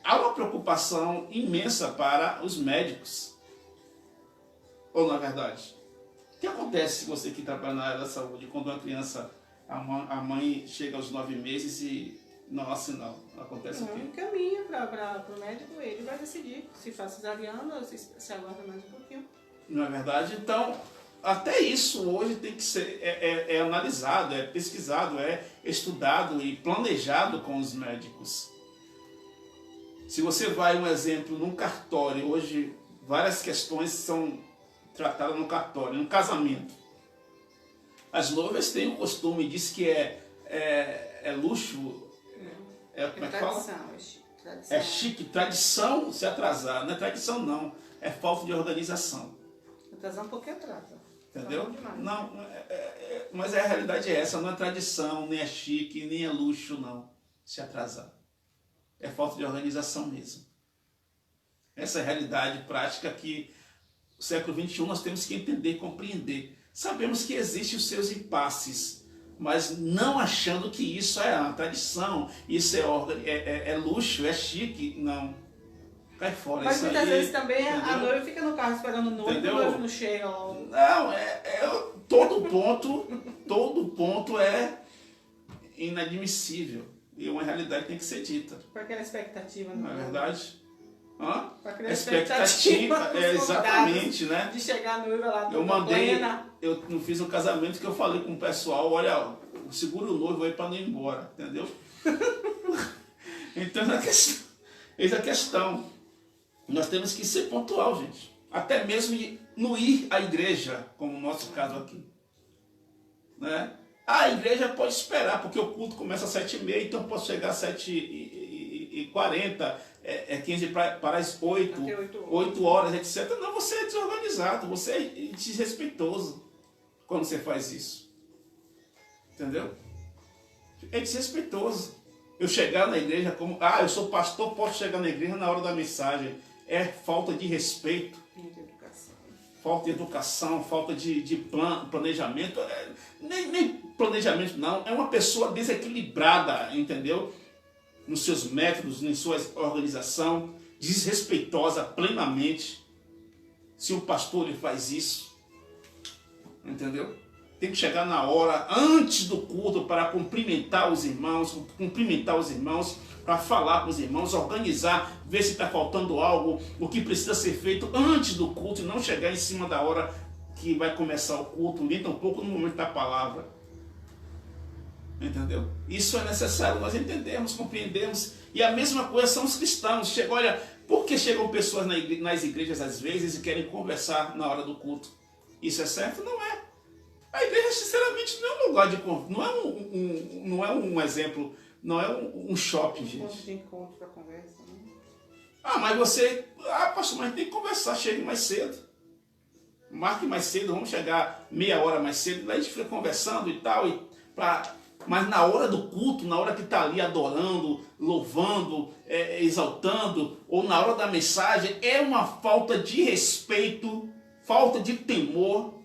há uma preocupação imensa para os médicos. Ou não é verdade? O que acontece se você que trabalha na área da saúde, quando uma criança, a mãe chega aos 9 meses e não nasce não? Acontece o quê? Encaminha para o médico, ele vai decidir se faz cesariana ou se aguarda mais um pouquinho. Não é verdade? Então, até isso hoje tem que ser analisado, é pesquisado, é estudado e planejado com os médicos. Se você vai, um exemplo, num cartório, hoje várias questões são tratadas no cartório, no casamento. As noivas têm o costume, diz que é luxo, como é que fala? Tradição. É chique, tradição se atrasar. Não é tradição não, é falta de organização. Atrasar um pouquinho atrasa. Entendeu? Não, mas a realidade é essa, não é tradição, nem é chique, nem é luxo não, se atrasar. É falta de organização mesmo. Essa é a realidade prática que no século XXI nós temos que entender e compreender. Sabemos que existem os seus impasses, mas não achando que isso é uma tradição, isso é luxo, é chique, não. Cai fora. Mas isso muitas aí, vezes também entendeu? a noiva fica no carro esperando o noivo, Entendeu? o noivo não chega. Não, todo ponto é inadmissível. E uma realidade tem que ser dita. Por aquela expectativa. Não é verdade? Hã? Por aquela Expectativa, dos exatamente, né? de chegar a noiva lá Eu toda mandei, plena. eu fiz um casamento que eu falei com o pessoal, olha, segura o noivo aí para não ir embora, entendeu? Então, eis a questão. Nós temos que ser pontual, gente. Até mesmo no ir à igreja, como o nosso caso aqui. Né? A igreja pode esperar, porque o culto começa às 7h30, então eu posso chegar às 7h40, 15 para as 8 horas, etc. Não, você é desorganizado, você é desrespeitoso quando você faz isso. Entendeu? É desrespeitoso. Eu chegar na igreja como, eu sou pastor, posso chegar na igreja na hora da mensagem. É falta de respeito. Falta de educação, falta de planejamento. Nem planejamento não, é uma pessoa desequilibrada, entendeu? Nos seus métodos, em sua organização, desrespeitosa plenamente. Se o pastor ele faz isso, entendeu? Tem que chegar na hora, antes do culto, para cumprimentar os irmãos, para falar com os irmãos, organizar, ver se está faltando algo, o que precisa ser feito antes do culto, e não chegar em cima da hora que vai começar o culto, nem tampouco no momento da palavra. Entendeu? Isso é necessário nós entendermos, compreendermos. E a mesma coisa são os cristãos. Olha, por que chegam pessoas nas igrejas às vezes e querem conversar na hora do culto? Isso é certo? Não é. A igreja, sinceramente, não é um lugar de conversa, não é um exemplo, não é um shopping, gente. Ponto de encontro para conversa, né? Mas pastor, mas tem que conversar, chegue mais cedo. Marque mais cedo, vamos chegar meia hora mais cedo, daí a gente fica conversando e tal, mas na hora do culto, na hora que está ali adorando, louvando, exaltando, ou na hora da mensagem, é uma falta de respeito, falta de temor,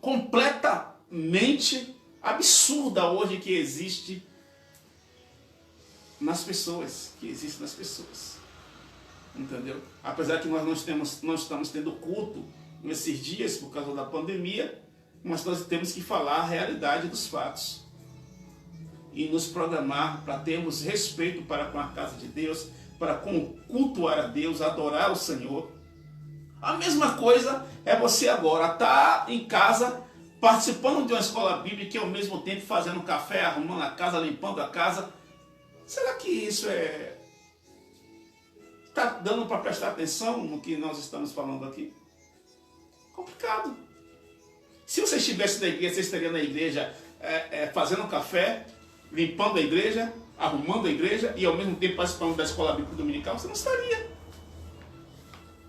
completamente absurda hoje que existe nas pessoas, entendeu? Apesar que nós não estamos tendo culto nesses dias por causa da pandemia, mas nós temos que falar a realidade dos fatos e nos programar para termos respeito para com a casa de Deus, para cultuar a Deus, adorar o Senhor. A mesma coisa é você agora estar em casa, participando de uma escola bíblica e ao mesmo tempo fazendo café, arrumando a casa, limpando a casa. Será que isso está dando para prestar atenção no que nós estamos falando aqui? Complicado. Se você estivesse na igreja, você estaria na igreja fazendo café, limpando a igreja, arrumando a igreja e ao mesmo tempo participando da escola bíblica dominical, você não estaria.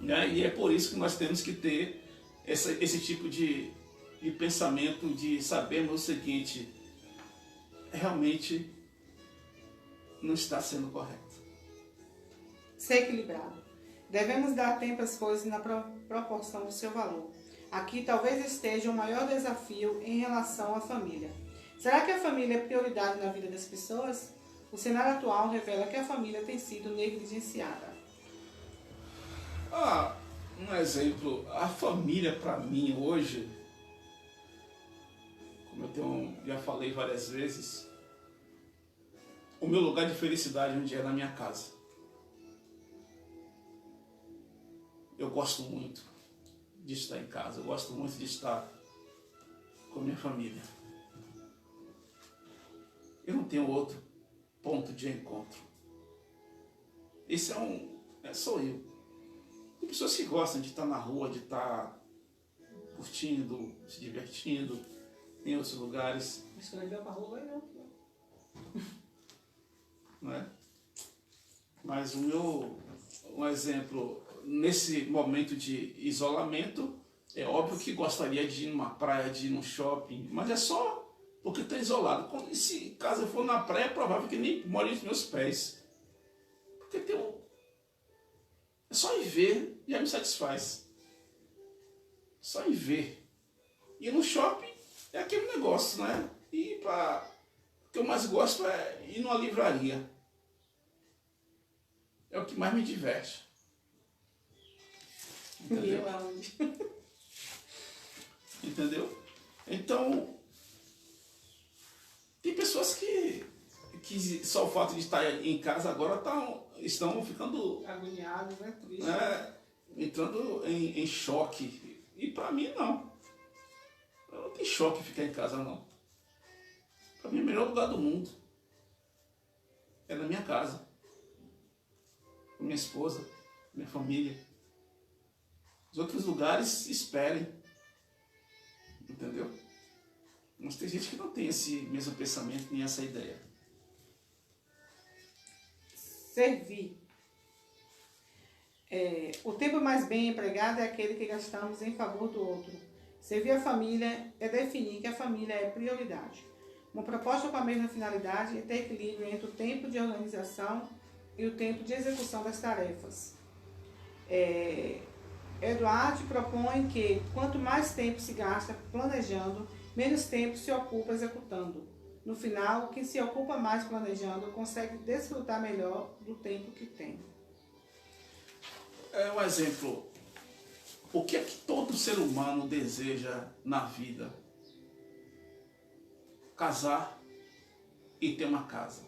E é por isso que nós temos que ter esse tipo de pensamento, de sabermos o seguinte: realmente não está sendo correto. Ser equilibrado. Devemos dar tempo às coisas na proporção do seu valor. Aqui talvez esteja o maior desafio em relação à família. Será que a família é prioridade na vida das pessoas? O cenário atual revela que a família tem sido negligenciada. Um exemplo, a família para mim hoje, como eu já falei várias vezes, o meu lugar de felicidade um dia é na minha casa. Eu gosto muito de estar em casa. Eu gosto muito de estar com minha família. Eu não tenho outro ponto de encontro. Esse sou eu. Tem pessoas que gostam de estar na rua, de estar curtindo, se divertindo em outros lugares. Mas quando ele veio pra rua, vai não. Não é? Mas um exemplo, nesse momento de isolamento, é óbvio que gostaria de ir numa praia, de ir num shopping, mas é só porque está isolado. Se caso eu for na praia, é provável que nem molhe os meus pés. Porque é só em ver, já me satisfaz. Só em ver. E no shopping é aquele negócio, né? O que eu mais gosto é ir numa livraria. É o que mais me diverte. Entendeu? Entendeu? Então, tem pessoas que só o fato de estar em casa agora estão ficando agoniados, né? Triste. Entrando em choque. E para mim, não. Eu não tenho choque ficar em casa, não. Para mim, é o melhor lugar do mundo. É na minha casa. Com minha esposa, minha família. Os outros lugares, esperem. Entendeu? Mas tem gente que não tem esse mesmo pensamento, nem essa ideia. Servir. O tempo mais bem empregado é aquele que gastamos em favor do outro. Servir a família é definir que a família é prioridade. Uma proposta com a mesma finalidade é ter equilíbrio entre o tempo de organização e o tempo de execução das tarefas. Eduardo propõe que quanto mais tempo se gasta planejando, menos tempo se ocupa executando. No final, quem se ocupa mais planejando consegue desfrutar melhor do tempo que tem. Um exemplo. O que é que todo ser humano deseja na vida? Casar e ter uma casa.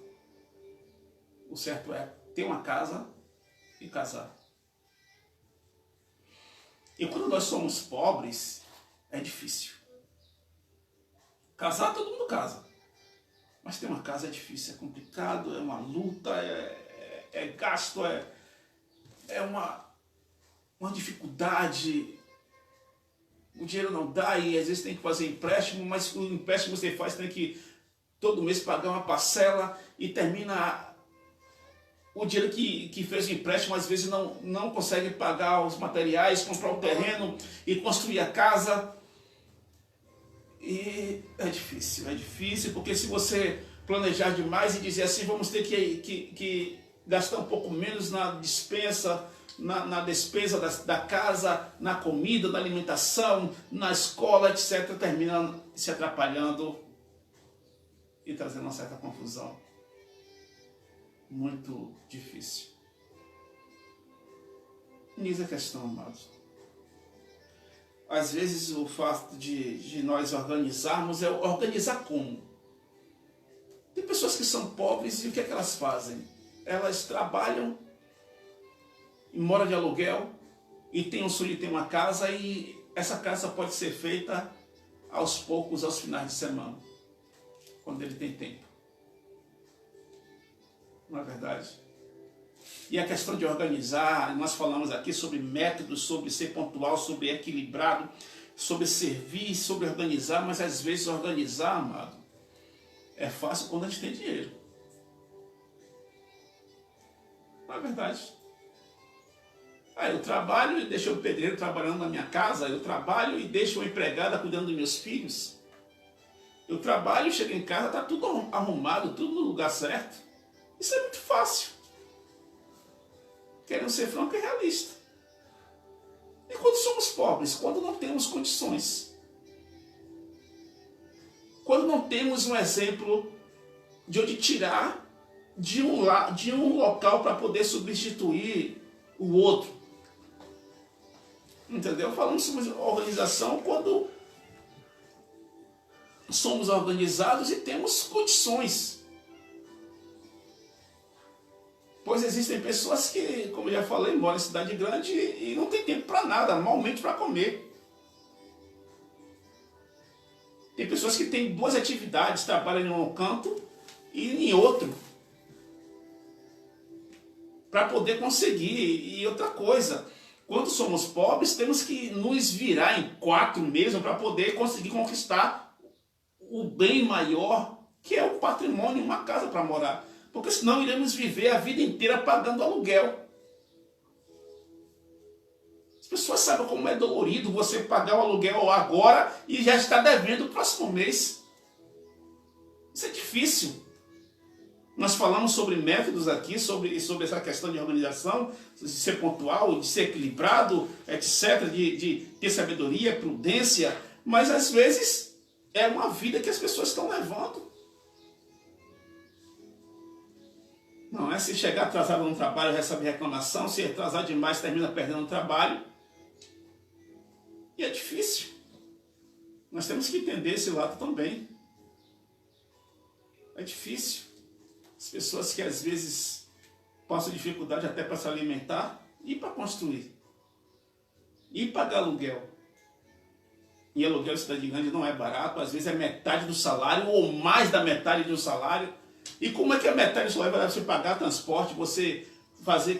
O certo é ter uma casa e casar. E quando nós somos pobres, é difícil. Casar, todo mundo casa. Mas ter uma casa é difícil, é complicado, é uma luta, é gasto, é uma dificuldade. O dinheiro não dá e às vezes tem que fazer empréstimo, mas o empréstimo que você faz tem que todo mês pagar uma parcela e termina o dinheiro que fez o empréstimo, às vezes não consegue pagar os materiais, comprar o terreno e construir a casa. E é difícil, porque se você planejar demais e dizer assim, vamos ter que gastar um pouco menos na dispensa, na despesa da casa, na comida, na alimentação, na escola, etc., termina se atrapalhando e trazendo uma certa confusão. Muito difícil. Eis a questão, amados. Às vezes o fato de nós organizarmos é organizar como? Tem pessoas que são pobres e o que é que elas fazem? Elas trabalham, moram de aluguel e tem um sonho de ter uma casa e essa casa pode ser feita aos poucos, aos finais de semana, quando ele tem tempo. Não é verdade? E a questão de organizar, nós falamos aqui sobre métodos, sobre ser pontual, sobre equilibrado, sobre servir, sobre organizar, mas às vezes organizar, amado, é fácil quando a gente tem dinheiro. Não é verdade? Eu trabalho e deixo o pedreiro trabalhando na minha casa, eu trabalho e deixo a empregada cuidando dos meus filhos. Eu trabalho, chego em casa, está tudo arrumado, tudo no lugar certo. Isso é muito fácil. Querendo ser franco e realista. E quando somos pobres? Quando não temos condições. Quando não temos um exemplo de onde tirar de um local para poder substituir o outro. Entendeu? Falamos sobre organização quando somos organizados e temos condições. Pois existem pessoas que, como eu já falei, moram em cidade grande e não tem tempo para nada, malmente para comer. pessoas que têm duas atividades, trabalham em um canto e em outro, para poder conseguir. E outra coisa, quando somos pobres, temos que nos virar em quatro mesmo para poder conseguir conquistar o bem maior, que é o patrimônio, uma casa para morar. Porque senão iremos viver a vida inteira pagando aluguel. As pessoas sabem como é dolorido você pagar o aluguel agora e já está devendo o próximo mês. Isso é difícil. Nós falamos sobre métodos aqui, sobre essa questão de organização, de ser pontual, de ser equilibrado, etc., de ter sabedoria, prudência, mas às vezes é uma vida que as pessoas estão levando. Não é se chegar atrasado no trabalho, recebe reclamação, se atrasar demais, termina perdendo o trabalho. E é difícil. Nós temos que entender esse lado também. É difícil. As pessoas que às vezes passam dificuldade até para se alimentar e para construir. E pagar aluguel. E aluguel em cidade grande não é barato, às vezes é metade do salário ou mais da metade do salário. E como é que a metade do salário vai você pagar transporte, você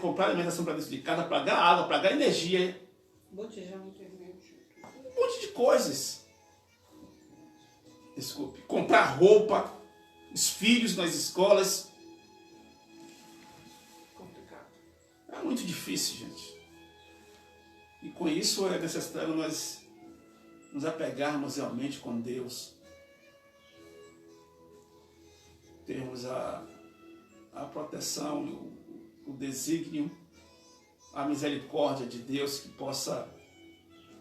comprar alimentação para dentro de casa, pagar água, pagar energia? Botijão, Um monte de coisas. Desculpe. Comprar roupa, os filhos nas escolas. complicado. É muito difícil, gente. E com isso é necessário nós nos apegarmos realmente com Deus. Termos a proteção, o desígnio, a misericórdia de Deus que possa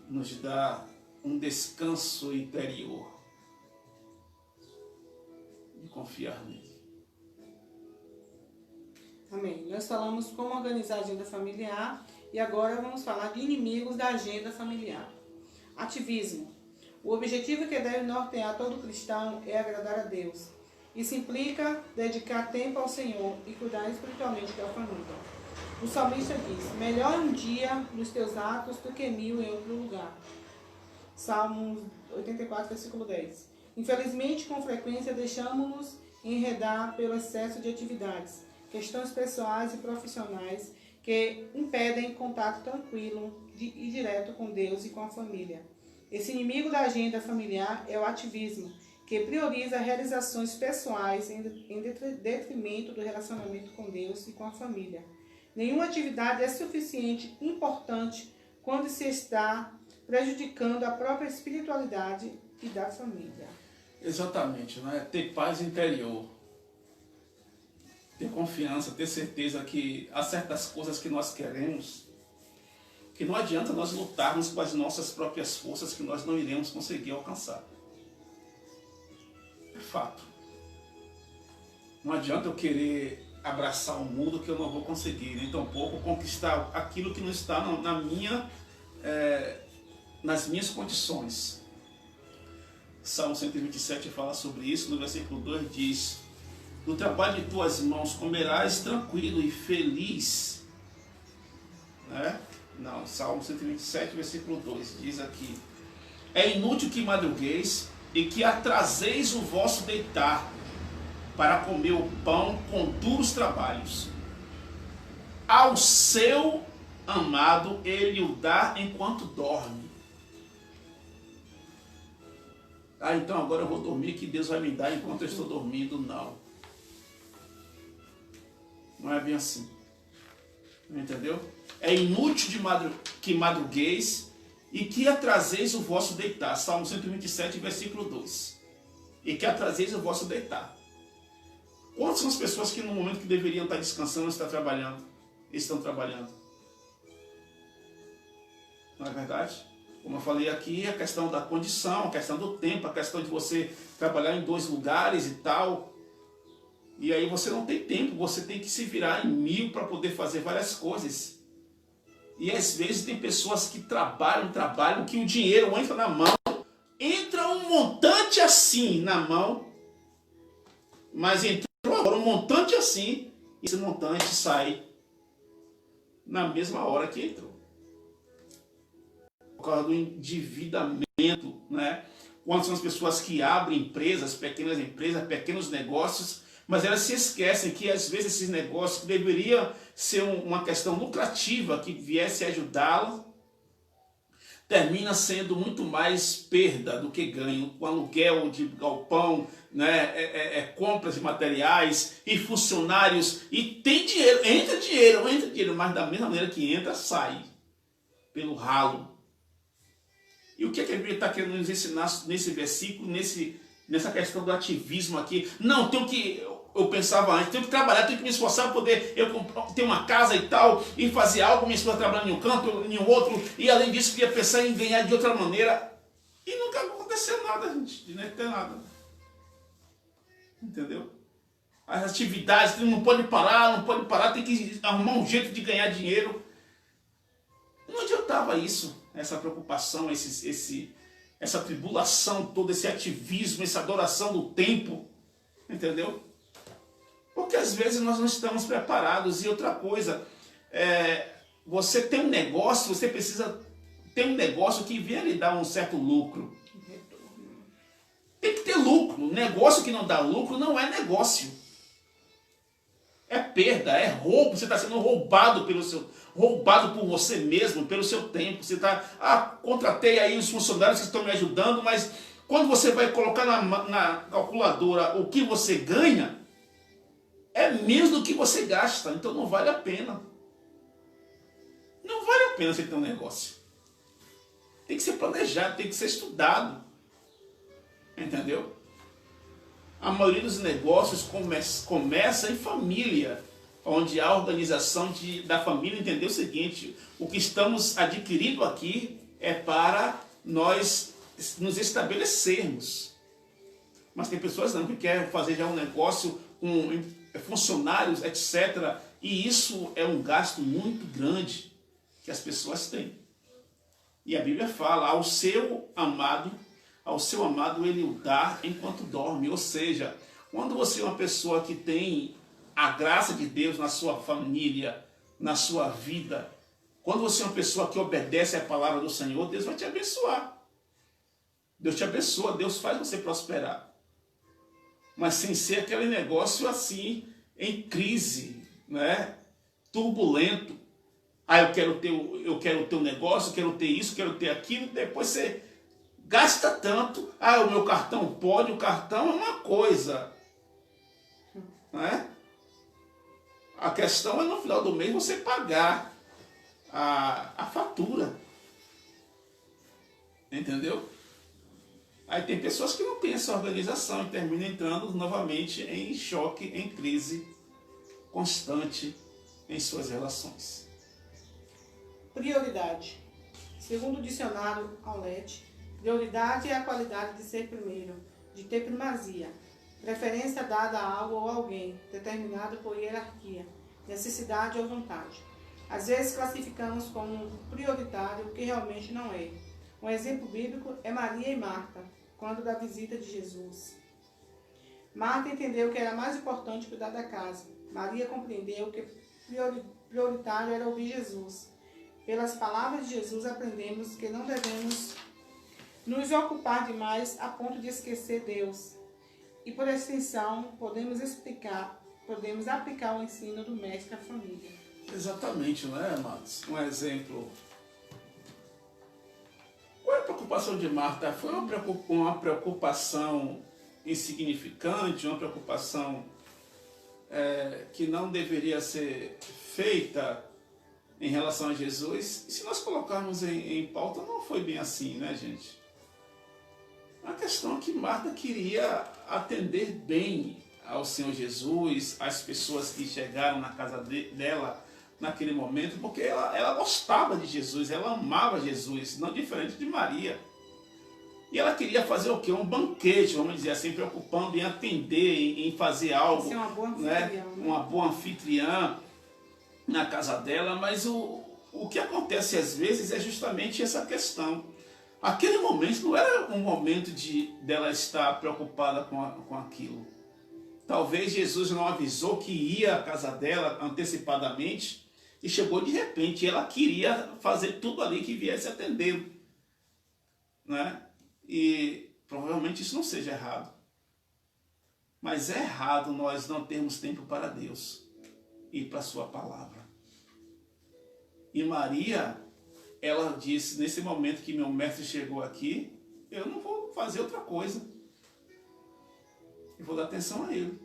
nos dar um descanso interior e confiar nele. Amém. Nós falamos como organizar a agenda familiar e agora vamos falar de inimigos da agenda familiar. Ativismo. O objetivo que deve nortear todo cristão é agradar a Deus. Isso implica dedicar tempo ao Senhor e cuidar espiritualmente da família. O salmista diz: melhor um dia nos teus atos do que 1000 em outro lugar. Salmos 84, versículo 10. Infelizmente, com frequência, deixamos-nos enredar pelo excesso de atividades, questões pessoais e profissionais que impedem contato tranquilo e direto com Deus e com a família. Esse inimigo da agenda familiar é o ativismo, que prioriza realizações pessoais em detrimento do relacionamento com Deus e com a família. Nenhuma atividade é suficiente importante quando se está prejudicando a própria espiritualidade e da família. Exatamente, né? Ter paz interior, ter confiança, ter certeza que há certas coisas que nós queremos, que não adianta nós lutarmos com as nossas próprias forças, que nós não iremos conseguir alcançar. É fato. Não adianta eu querer abraçar um mundo que eu não vou conseguir, nem tampouco conquistar aquilo que não está nas minhas condições. Salmo 127 fala sobre isso, no versículo 2 diz: do trabalho de tuas mãos comerás tranquilo e feliz. Né? Não, Salmo 127, versículo 2 diz aqui: é inútil que madrugueis e que atraseis o vosso deitar para comer o pão com duros trabalhos. Ao seu amado ele o dá enquanto dorme. Ah, então agora eu vou dormir, que Deus vai me dar enquanto eu estou dormindo. Não. Não é bem assim. Entendeu? É inútil que madrugueis e que atraseis o vosso deitar. Salmo 127, versículo 2. E que atraseis o vosso deitar. Quantas são as pessoas que no momento que deveriam estar descansando estão trabalhando? Não é verdade? Como eu falei aqui, a questão da condição, a questão do tempo, a questão de você trabalhar em 2 lugares e tal. E aí você não tem tempo, você tem que se virar em 1000 para poder fazer várias coisas. E às vezes tem pessoas que trabalham, que o dinheiro entra na mão, entra um montante assim na mão, mas entrou agora um montante assim, e esse montante sai na mesma hora que entrou. Por causa do endividamento, né? quantas são as pessoas que abrem empresas, pequenos negócios, mas elas se esquecem que às vezes esses negócios que deveriam ser uma questão lucrativa que viesse ajudá-lo, termina sendo muito mais perda do que ganho, com aluguel de galpão, né, compras de materiais e funcionários, e tem dinheiro, entra dinheiro, mas da mesma maneira que entra, sai pelo ralo. E o que a Bíblia está querendo nos ensinar nesse versículo, nessa questão do ativismo aqui? Não, eu pensava antes, tenho que trabalhar, tenho que me esforçar para poder eu ter uma casa e tal, e fazer algo, minha esposa trabalhando em um canto, em um outro, e além disso queria pensar em ganhar de outra maneira, e nunca aconteceu nada, gente, de não ter nada. Entendeu? As atividades, não pode parar, tem que arrumar um jeito de ganhar dinheiro. Não adiantava isso, essa preocupação, essa tribulação toda, esse ativismo, essa adoração do tempo, entendeu? Porque às vezes nós não estamos preparados. E outra coisa, você tem um negócio, você precisa ter um negócio que venha lhe dar um certo lucro. Tem que ter lucro. Negócio que não dá lucro não é negócio. É perda, é roubo. Você está sendo roubado por você mesmo, pelo seu tempo. Você está, contratei aí os funcionários que estão me ajudando, mas quando você vai colocar na calculadora o que você ganha, é menos do que você gasta, então não vale a pena. Não vale a pena você ter um negócio. Tem que ser planejado, tem que ser estudado. Entendeu? A maioria dos negócios começa em família, onde a organização da família entendeu o seguinte: o que estamos adquirindo aqui é para nós nos estabelecermos. Mas tem pessoas não que querem fazer já um negócio com funcionários, etc. E isso é um gasto muito grande que as pessoas têm. E a Bíblia fala: ao seu amado ele o dá enquanto dorme. Ou seja, quando você é uma pessoa que tem a graça de Deus na sua família, na sua vida, quando você é uma pessoa que obedece à palavra do Senhor, Deus vai te abençoar. Deus te abençoa, Deus faz você prosperar. Mas sem ser aquele negócio assim, em crise, né? Turbulento. Eu quero ter um negócio, quero ter isso, quero ter aquilo, depois você gasta tanto. O meu cartão pode, o cartão é uma coisa, né? A questão é no final do mês você pagar a fatura. Entendeu? Aí tem pessoas que não têm essa organização e terminam entrando novamente em choque, em crise constante em suas relações. Prioridade. Segundo o dicionário Aulete, prioridade é a qualidade de ser primeiro, de ter primazia, preferência dada a algo ou alguém, determinado por hierarquia, necessidade ou vontade. Às vezes classificamos como prioritário o que realmente não é. Um exemplo bíblico é Maria e Marta, quando da visita de Jesus. Marta entendeu que era mais importante cuidar da casa. Maria compreendeu que prioritário era ouvir Jesus. Pelas palavras de Jesus aprendemos que não devemos nos ocupar demais a ponto de esquecer Deus. E por extensão, podemos aplicar o ensino do mestre à família. Exatamente, não é, amados? Um exemplo. Qual é a preocupação de Marta? Foi uma preocupação insignificante, uma preocupação que não deveria ser feita em relação a Jesus? E se nós colocarmos em pauta, não foi bem assim, né, gente? A questão é que Marta queria atender bem ao Senhor Jesus, às pessoas que chegaram na casa dela naquele momento, porque ela gostava de Jesus, ela amava Jesus, não diferente de Maria. E ela queria fazer o quê? Um banquete, vamos dizer assim, preocupando em atender, em fazer algo, ser uma boa anfitriã, né? Uma boa anfitriã na casa dela, mas o que acontece às vezes é justamente essa questão. Aquele momento não era um momento dela estar preocupada com aquilo. Talvez Jesus não avisou que ia à casa dela antecipadamente e chegou de repente. Ela queria fazer tudo ali que viesse atendê-lo, né? E Provavelmente isso não seja errado. Mas é errado nós não termos tempo para Deus e para a sua palavra. E Maria, ela disse, nesse momento que meu mestre chegou aqui, eu não vou fazer outra coisa. Eu vou dar atenção a ele.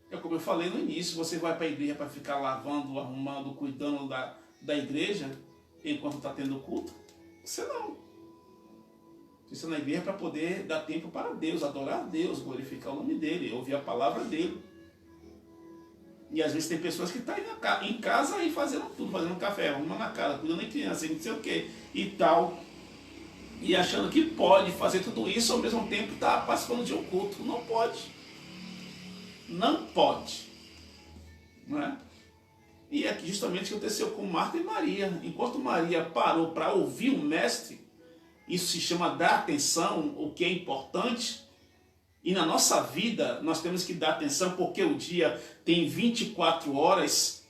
É como eu falei no início, você vai para a igreja para ficar lavando, arrumando, cuidando da igreja enquanto está tendo culto? Você não. Você está na igreja para poder dar tempo para Deus, adorar a Deus, glorificar o nome dele, ouvir a palavra dele. E às vezes tem pessoas que estão em casa aí fazendo tudo, fazendo café, arrumando na casa, cuidando de criança, não sei o que e tal. E achando que pode fazer tudo isso ao mesmo tempo estar participando de um culto. Não pode. Não pode. Não é? E é justamente o que aconteceu com Marta e Maria. Enquanto Maria parou para ouvir o mestre, isso se chama dar atenção, o que é importante. E na nossa vida, nós temos que dar atenção, porque o dia tem 24 horas,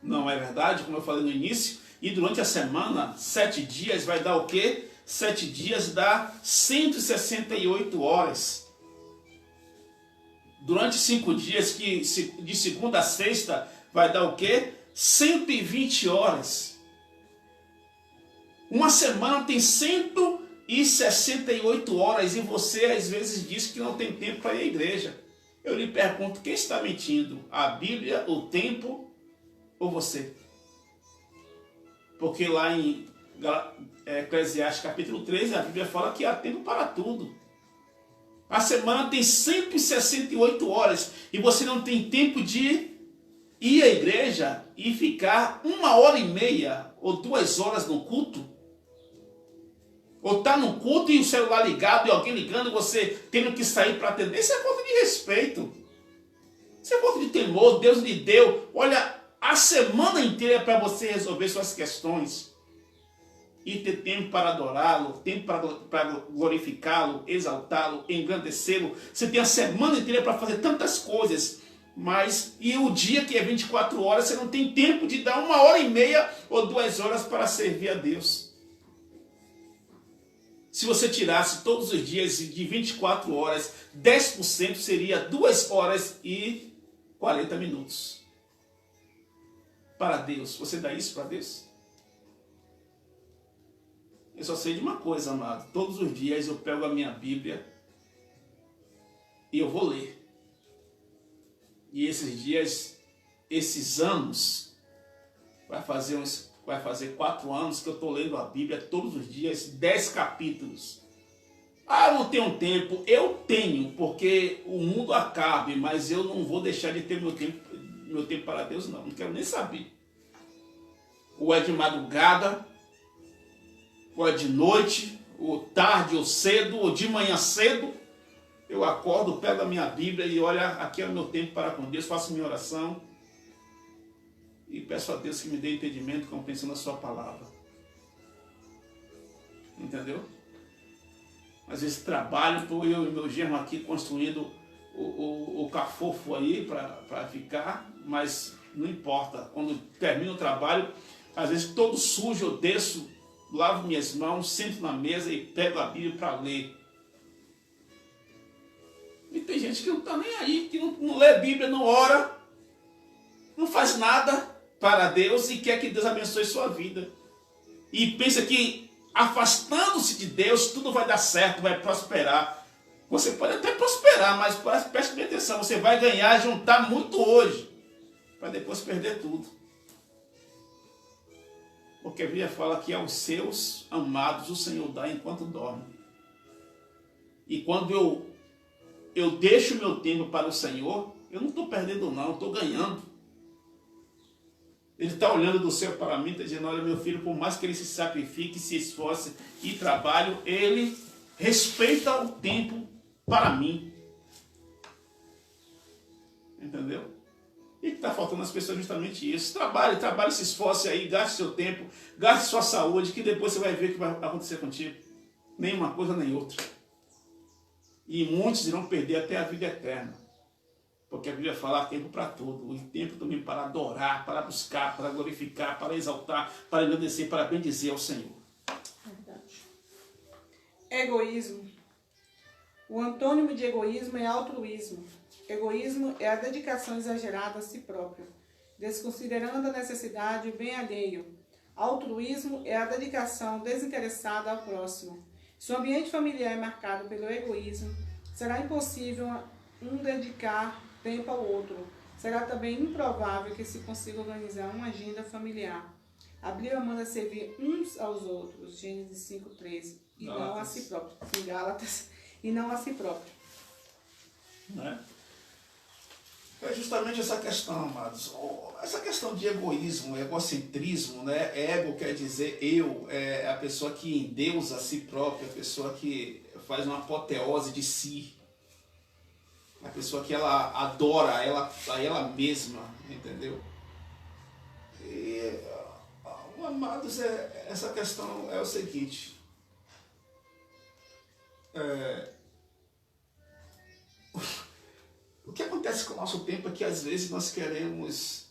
não é verdade? Como eu falei no início. E durante a semana, 7 dias, vai dar o quê? 7 dias dá 168 horas. Durante 5 dias, de segunda a sexta, vai dar o quê? 120 horas. Uma semana tem 168 horas e você às vezes diz que não tem tempo para ir à igreja. Eu lhe pergunto, quem está mentindo? A Bíblia, o tempo ou você? Porque lá em Eclesiastes capítulo 13, a Bíblia fala que há tempo para tudo. A semana tem 168 horas e você não tem tempo de ir à igreja e ficar 1h30 ou 2 horas no culto? Ou tá no culto e o celular ligado e alguém ligando, você tendo que sair para atender? Isso é falta de respeito. Isso é falta de temor. Deus lhe deu, olha, a semana inteira para você resolver suas questões. E ter tempo para adorá-lo, tempo para glorificá-lo, exaltá-lo, engrandecê-lo. Você tem a semana inteira para fazer tantas coisas. Mas, e o dia que é 24 horas, você não tem tempo de dar 1h30 ou 2 horas para servir a Deus. Se você tirasse todos os dias de 24 horas, 10% seria 2 horas e 40 minutos. Para Deus. Você dá isso para Deus? Eu só sei de uma coisa, amado. Todos os dias eu pego a minha Bíblia e eu vou ler. E esses dias, esses anos, vai fazer 4 anos que eu estou lendo a Bíblia todos os dias, 10 capítulos. Ah, eu não tenho tempo. Eu tenho, porque o mundo acaba, mas eu não vou deixar de ter meu tempo para Deus, não. Não quero nem saber. Ou é de madrugada, ou é de noite, ou tarde, ou cedo, ou de manhã cedo. Eu acordo, pego a minha Bíblia e olha, aqui é o meu tempo para com Deus, faço minha oração. E peço a Deus que me dê entendimento e compreensão da sua palavra. Entendeu? Às vezes trabalho, estou eu e meu genro aqui construindo o cafofo aí para ficar, mas não importa. Quando termino o trabalho, às vezes todo sujo eu desço, lavo minhas mãos, sento na mesa e pego a Bíblia para ler. E tem gente que não está nem aí, que não lê a Bíblia, não ora, não faz nada para Deus e quer que Deus abençoe sua vida. E pensa que afastando-se de Deus, tudo vai dar certo, vai prosperar. Você pode até prosperar, mas preste bem atenção, você vai ganhar, juntar muito hoje, para depois perder tudo. Porque a Bíblia fala que aos seus amados o Senhor dá enquanto dorme. E quando eu deixo meu tempo para o Senhor, eu não estou perdendo não, eu estou ganhando. Ele está olhando do céu para mim, está dizendo, olha meu filho, por mais que ele se sacrifique, se esforce e trabalhe, ele respeita o tempo para mim. Entendeu? E o que está faltando às pessoas justamente isso. Trabalhe, se esforce aí, gaste seu tempo, gaste sua saúde, que depois você vai ver o que vai acontecer contigo. Nem uma coisa nem outra. E muitos irão perder até a vida eterna. Porque a Bíblia fala tempo para tudo. O tempo também para adorar, para buscar, para glorificar, para exaltar, para agradecer, para bendizer ao Senhor. Verdade. Egoísmo. O antônimo de egoísmo é altruísmo. Egoísmo é a dedicação exagerada a si próprio, desconsiderando a necessidade e o bem alheio. Altruísmo é a dedicação desinteressada ao próximo. Se o ambiente familiar é marcado pelo egoísmo, será impossível um dedicar tempo ao outro. Será também improvável que se consiga organizar uma agenda familiar. A Bíblia manda servir uns aos outros, Gênesis 5:13, e não a si próprio. Em Gálatas, e não a si próprio. Né? É justamente essa questão, amados. Essa questão de egoísmo, egocentrismo, né? Ego quer dizer eu, é a pessoa que endeusa a si própria, a pessoa que faz uma apoteose de si, a pessoa que ela adora a ela mesma, entendeu? E, amados, essa questão é o seguinte. O que acontece com o nosso tempo é que às vezes nós queremos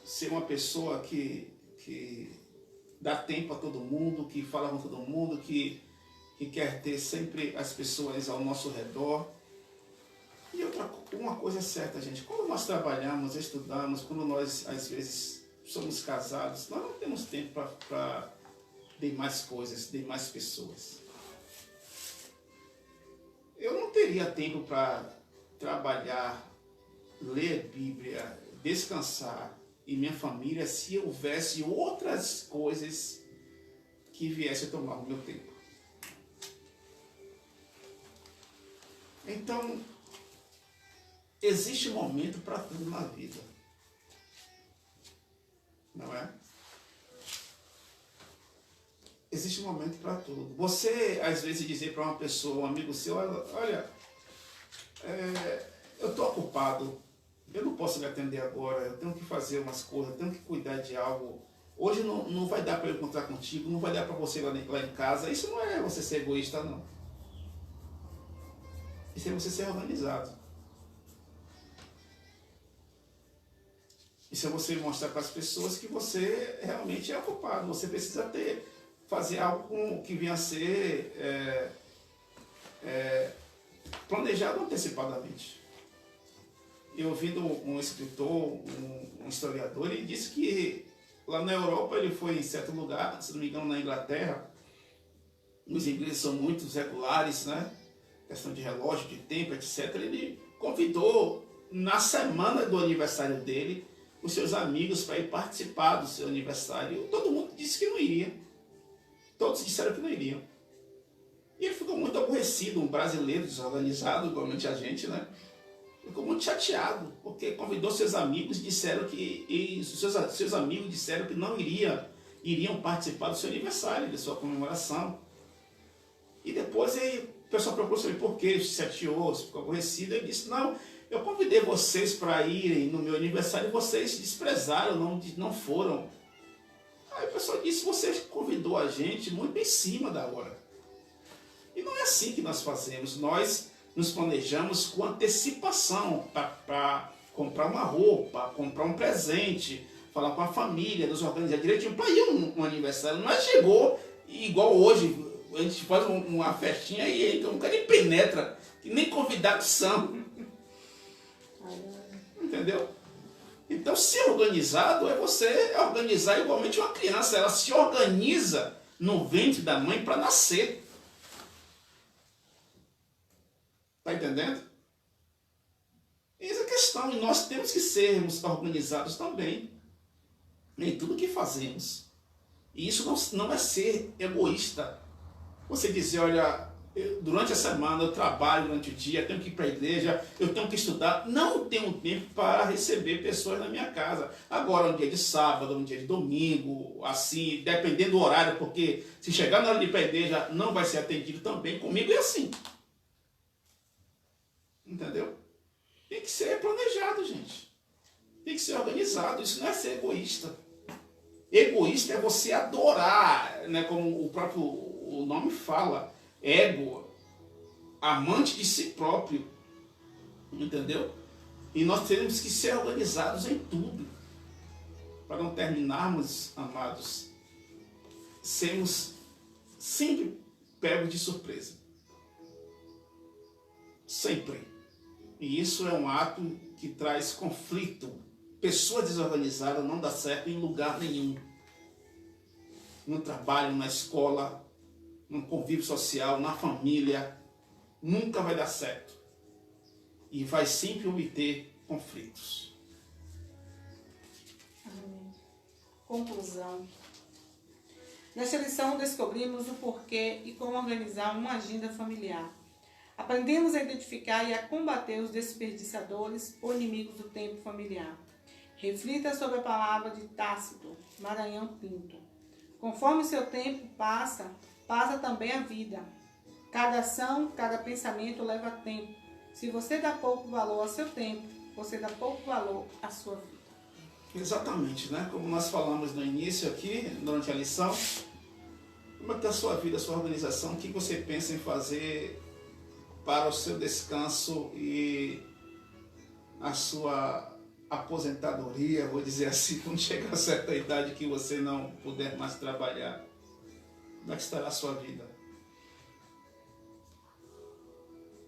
ser uma pessoa que dá tempo a todo mundo, que fala com todo mundo, que quer ter sempre as pessoas ao nosso redor. E uma coisa é certa, gente, quando nós trabalhamos, estudamos, quando nós às vezes somos casados, nós não temos tempo para demais coisas, demais pessoas. Eu não teria tempo para trabalhar, ler Bíblia, descansar e minha família se houvesse outras coisas que viessem a tomar o meu tempo. Então, existe momento para tudo na vida. Não é? Existe um momento para tudo. Você, às vezes, dizer para uma pessoa, um amigo seu, olha, eu estou ocupado, eu não posso me atender agora, eu tenho que fazer umas coisas, eu tenho que cuidar de algo. Hoje não vai dar para eu encontrar contigo, não vai dar para você lá em casa. Isso não é você ser egoísta, não. Isso é você ser organizado. Isso é você mostrar para as pessoas que você realmente é ocupado, você precisa fazer algo que venha a ser planejado antecipadamente. Eu ouvindo um escritor, um historiador, ele disse que lá na Europa ele foi em certo lugar, se não me engano na Inglaterra, os ingleses são muito regulares, né? Questão de relógio, de tempo, etc. Ele convidou na semana do aniversário dele os seus amigos para ir participar do seu aniversário. Todo mundo disse que não iria. Todos disseram que não iriam. E ele ficou muito aborrecido, um brasileiro desorganizado, igualmente a gente, né? Ficou muito chateado, porque convidou seus amigos e disseram seus amigos disseram que não iriam participar do seu aniversário, da sua comemoração. E depois o pessoal procurou saber por quê, se chateou, se ficou aborrecido. Ele disse, não, eu convidei vocês para irem no meu aniversário e vocês desprezaram, não foram. Aí o pessoal disse, você convidou a gente muito em cima da hora. E não é assim que nós fazemos. Nós nos planejamos com antecipação para comprar uma roupa, comprar um presente, falar com a família, nos organizar direitinho para ir um aniversário. Não é chegou igual hoje, a gente faz uma festinha e então nunca nem penetra, que nem convidados são. Entendeu? Então, ser organizado é você organizar igualmente uma criança. Ela se organiza no ventre da mãe para nascer. Está entendendo? Essa é a questão. E nós temos que sermos organizados também em tudo que fazemos. E isso não é ser egoísta. Você dizer, olha, durante a semana eu trabalho durante o dia, tenho que ir para a igreja, eu tenho que estudar, não tenho tempo para receber pessoas na minha casa. Agora, um dia de sábado, um dia de domingo, assim, dependendo do horário, porque se chegar na hora de ir para a igreja não vai ser atendido também, comigo é assim. Entendeu? Tem que ser planejado, gente. Tem que ser organizado, isso não é ser egoísta. Egoísta é você adorar, né, como o nome fala, ego, amante de si próprio, entendeu? E nós temos que ser organizados em tudo, para não terminarmos, amados, sermos sempre pego de surpresa. Sempre. E isso é um ato que traz conflito. Pessoa desorganizada não dá certo em lugar nenhum. No trabalho, na escola, no convívio social, na família. Nunca vai dar certo. E vai sempre obter conflitos. Amém. Conclusão. Nesta lição descobrimos o porquê e como organizar uma agenda familiar. Aprendemos a identificar e a combater os desperdiçadores ou inimigos do tempo familiar. Reflita sobre a palavra de Tácito, Maranhão Pinto. Conforme seu tempo passa, passa também a vida. Cada ação, cada pensamento leva tempo. Se você dá pouco valor ao seu tempo, você dá pouco valor à sua vida. Exatamente, né? Como nós falamos no início aqui, durante a lição, como é que está a sua vida, a sua organização, o que você pensa em fazer para o seu descanso e a sua aposentadoria, vou dizer assim, quando chegar a certa idade que você não puder mais trabalhar. Como é que estará a sua vida?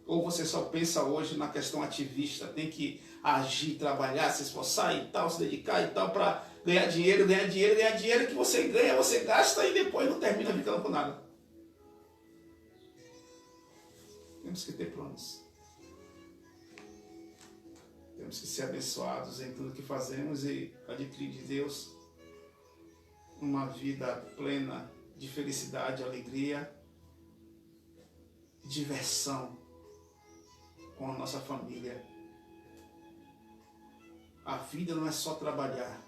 Ou você só pensa hoje na questão ativista, tem que agir, trabalhar, se esforçar e tal, se dedicar e tal, para ganhar dinheiro, que você ganha, você gasta e depois não termina ficando com nada. Temos que ter planos. Temos que ser abençoados em tudo que fazemos e adquirir de Deus uma vida plena de felicidade, alegria, diversão com a nossa família. A vida não é só trabalhar.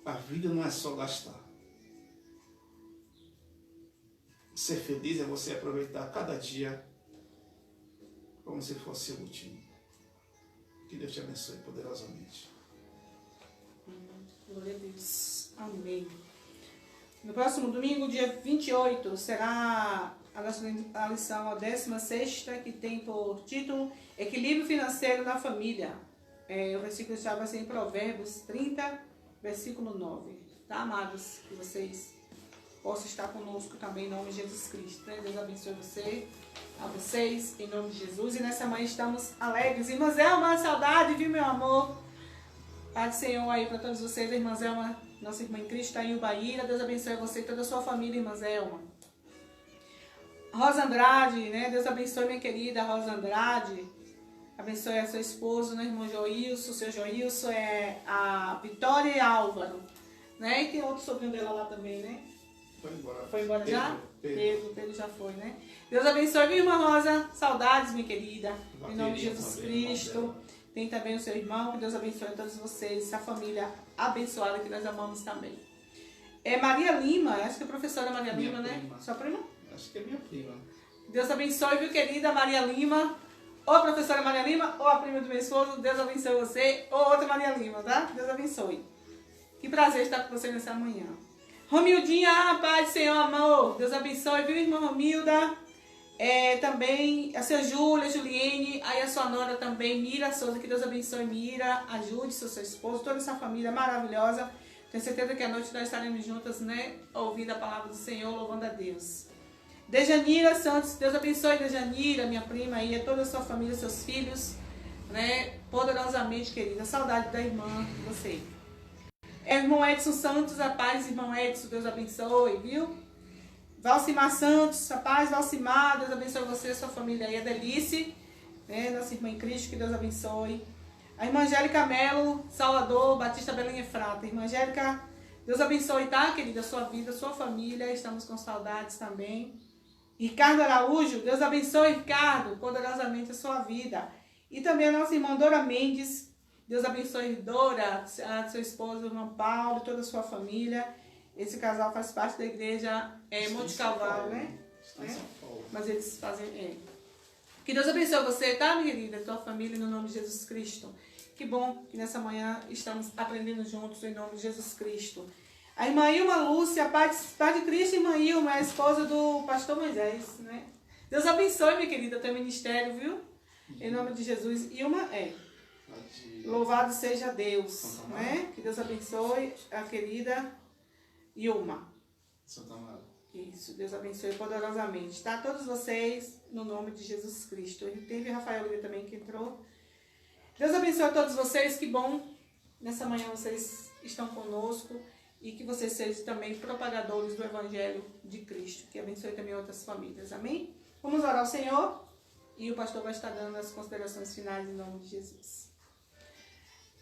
A vida não é só gastar. Ser feliz é você aproveitar cada dia como se fosse o último. Que Deus te abençoe poderosamente. Glória a Deus. Amém. No próximo domingo, dia 28, será a lição, a 16ª, que tem por título Equilíbrio Financeiro na Família. O versículo já vai ser em Provérbios 30, versículo 9. Tá, amados? Que vocês possam estar conosco também em nome de Jesus Cristo. Né? Deus abençoe você, a vocês, em nome de Jesus. E nessa manhã estamos alegres. Irmã Zelma, saudade, viu, meu amor? Pai do Senhor aí para todos vocês. A irmã Zelma, nossa irmã em Cristo, está em Ubaíra. Deus abençoe você e toda a sua família, irmã Zelma. Rosa Andrade, né? Deus abençoe, minha querida Rosa Andrade. Abençoe a seu esposo, né, irmão Joilson. Seu Joilson é a Vitória e Álvaro. Né? E tem outro sobrinho dela lá também, né? Foi embora já? Pedro já foi, né? Deus abençoe, minha irmã Rosa. Saudades, minha querida. Em nome de Jesus Cristo. Tem também o seu irmão. Que Deus abençoe a todos vocês. Essa família abençoada que nós amamos também. É Maria Lima. Acho que é a professora Maria Lima, né? Sua prima? Acho que é minha prima. Deus abençoe, viu, querida Maria Lima. Ou a professora Maria Lima, ou a prima do meu esposo. Deus abençoe você. Ou outra Maria Lima, tá? Deus abençoe. Que prazer estar com você nessa manhã. Romildinha, paz do Senhor, amor. Deus abençoe, viu, irmã Romilda? Também a senhora Júlia, Juliene, aí a sua nora também, Mira Souza, que Deus abençoe, Mira, ajude seu esposo, toda essa família maravilhosa. Tenho certeza que à noite nós estaremos juntas, né, ouvindo a palavra do Senhor, louvando a Deus. Dejanira Santos, Deus abençoe, Dejanira, minha prima aí, toda a sua família, seus filhos, né, poderosamente, querida. Saudade da irmã de você. Irmão Edson Santos, a paz, irmão Edson, Deus abençoe, viu? Valcimar Santos, a paz, Valcimar, Deus abençoe você e sua família aí. A Delice, né, nossa irmã em Cristo, que Deus abençoe. A irmã Angélica Melo, Salvador, Batista Belém Efrata. Irmã Angélica, Deus abençoe, tá, querida? Sua vida, sua família, estamos com saudades também. Ricardo Araújo, Deus abençoe, Ricardo, poderosamente a sua vida. E também a nossa irmã Dora Mendes, Deus abençoe Dora, a seu esposo, irmão Paulo, toda a sua família. Esse casal faz parte da igreja Monte Calvário, né? Está em São Paulo. Mas eles fazem... Que Deus abençoe você, tá, minha querida? Tua família, no nome de Jesus Cristo. Que bom que nessa manhã estamos aprendendo juntos, em nome de Jesus Cristo. A irmã Ilma Lúcia, Pai de Cristo, irmã Ilma, é a esposa do pastor Moisés, né? Deus abençoe, minha querida, teu ministério, viu? Em nome de Jesus. Ilma Louvado seja Deus, né? Que Deus abençoe a querida Ilma. Santa Amaro. Isso, Deus abençoe poderosamente, tá? Todos vocês, no nome de Jesus Cristo. E teve Rafael Lívia também que entrou. Deus abençoe a todos vocês, que bom. Nessa manhã vocês estão conosco e que vocês sejam também propagadores do Evangelho de Cristo. Que abençoe também outras famílias, amém? Vamos orar ao Senhor e o pastor vai estar dando as considerações finais em nome de Jesus.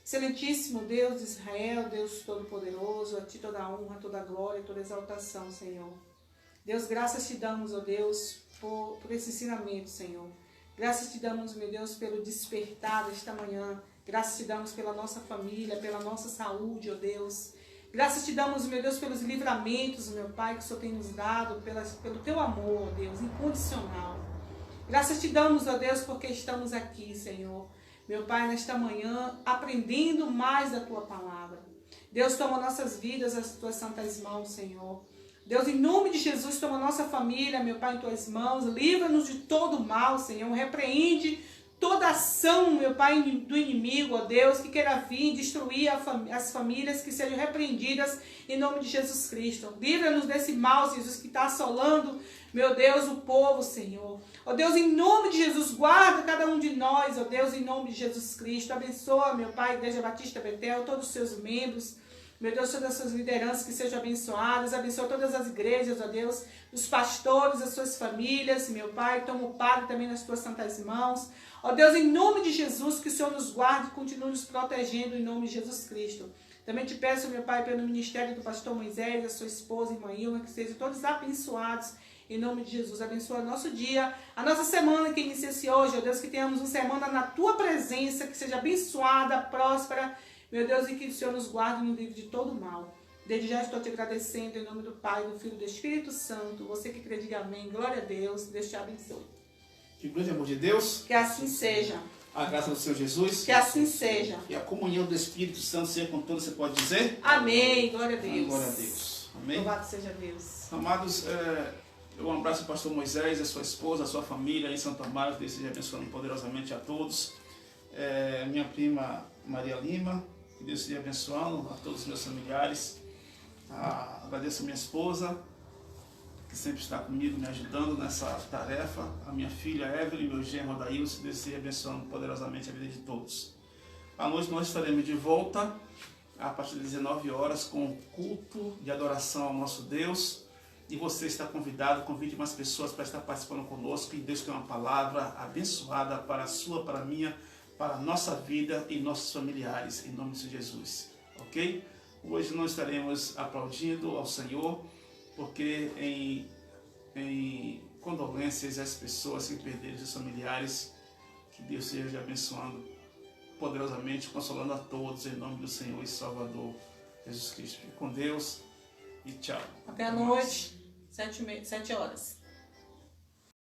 Excelentíssimo Deus de Israel, Deus Todo-Poderoso, a Ti toda a honra, toda a glória, toda a exaltação, Senhor. Deus, graças te damos, ó Deus, por esse ensinamento, Senhor. Graças te damos, meu Deus, pelo despertar desta manhã. Graças te damos pela nossa família, pela nossa saúde, ó Deus. Graças te damos, meu Deus, pelos livramentos, meu Pai, que o Senhor tem nos dado, pelo teu amor, ó Deus, incondicional. Graças te damos, ó Deus, porque estamos aqui, Senhor. Meu Pai, nesta manhã, aprendendo mais da tua palavra. Deus, toma nossas vidas, as tuas santas mãos, Senhor. Deus, em nome de Jesus, toma nossa família, meu Pai, em tuas mãos. Livra-nos de todo mal, Senhor. Repreende toda ação, meu Pai, do inimigo, ó Deus, que queira vir destruir as famílias, que sejam repreendidas em nome de Jesus Cristo. Livra-nos desse mal, Jesus, que está assolando, meu Deus, o povo, Senhor. Ó Deus, em nome de Jesus, guarda cada um de nós, ó Deus, em nome de Jesus Cristo. Abençoa, meu Pai, a Igreja Batista Betel, todos os seus membros. Meu Deus, todas as suas lideranças que sejam abençoadas. Abençoa todas as igrejas, ó Deus, os pastores, as suas famílias. Meu Pai, toma o Padre também nas tuas santas mãos. Ó Deus, em nome de Jesus, que o Senhor nos guarde e continue nos protegendo em nome de Jesus Cristo. Também te peço, meu Pai, pelo ministério do pastor Moisés, a sua esposa, irmã Ilma, que sejam todos abençoados em nome de Jesus. Abençoa o nosso dia, a nossa semana que inicia-se hoje, ó Deus, que tenhamos uma semana na tua presença, que seja abençoada, próspera, meu Deus, e que o Senhor nos guarde no livro de todo mal. Desde já estou te agradecendo em nome do Pai, do Filho e do Espírito Santo. Você que crê, diga amém. Glória a Deus. Deus te abençoe. Que grande amor de Deus. Que assim seja. A graça do Senhor Jesus. Que assim seja. E a comunhão do Espírito Santo seja com todos, você pode dizer? Amém. Glória a Deus. Glória a Deus. Amém. Louvado seja Deus. Amados, eu abraço o pastor Moisés, a sua esposa, a sua família em Santo Amaro. Deus seja abençoando poderosamente a todos. Minha prima Maria Lima, que Deus esteja abençoando a todos os meus familiares. Agradeço a minha esposa, que sempre está comigo, me ajudando nessa tarefa. A minha filha Evelyn, meu genro Adailson, Deus esteja abençoando poderosamente a vida de todos. À noite nós estaremos de volta, a partir das 19 horas, com um culto de adoração ao nosso Deus. E você está convidado, convide mais pessoas para estar participando conosco. E Deus tem uma palavra abençoada para a sua, para a minha, para a nossa vida e nossos familiares, em nome de Jesus. Ok? Hoje nós estaremos aplaudindo ao Senhor, porque em condolências às pessoas que perderam seus familiares, que Deus seja abençoando poderosamente, consolando a todos, em nome do Senhor e Salvador Jesus Cristo. Fique com Deus e tchau. Até a noite, 7 horas.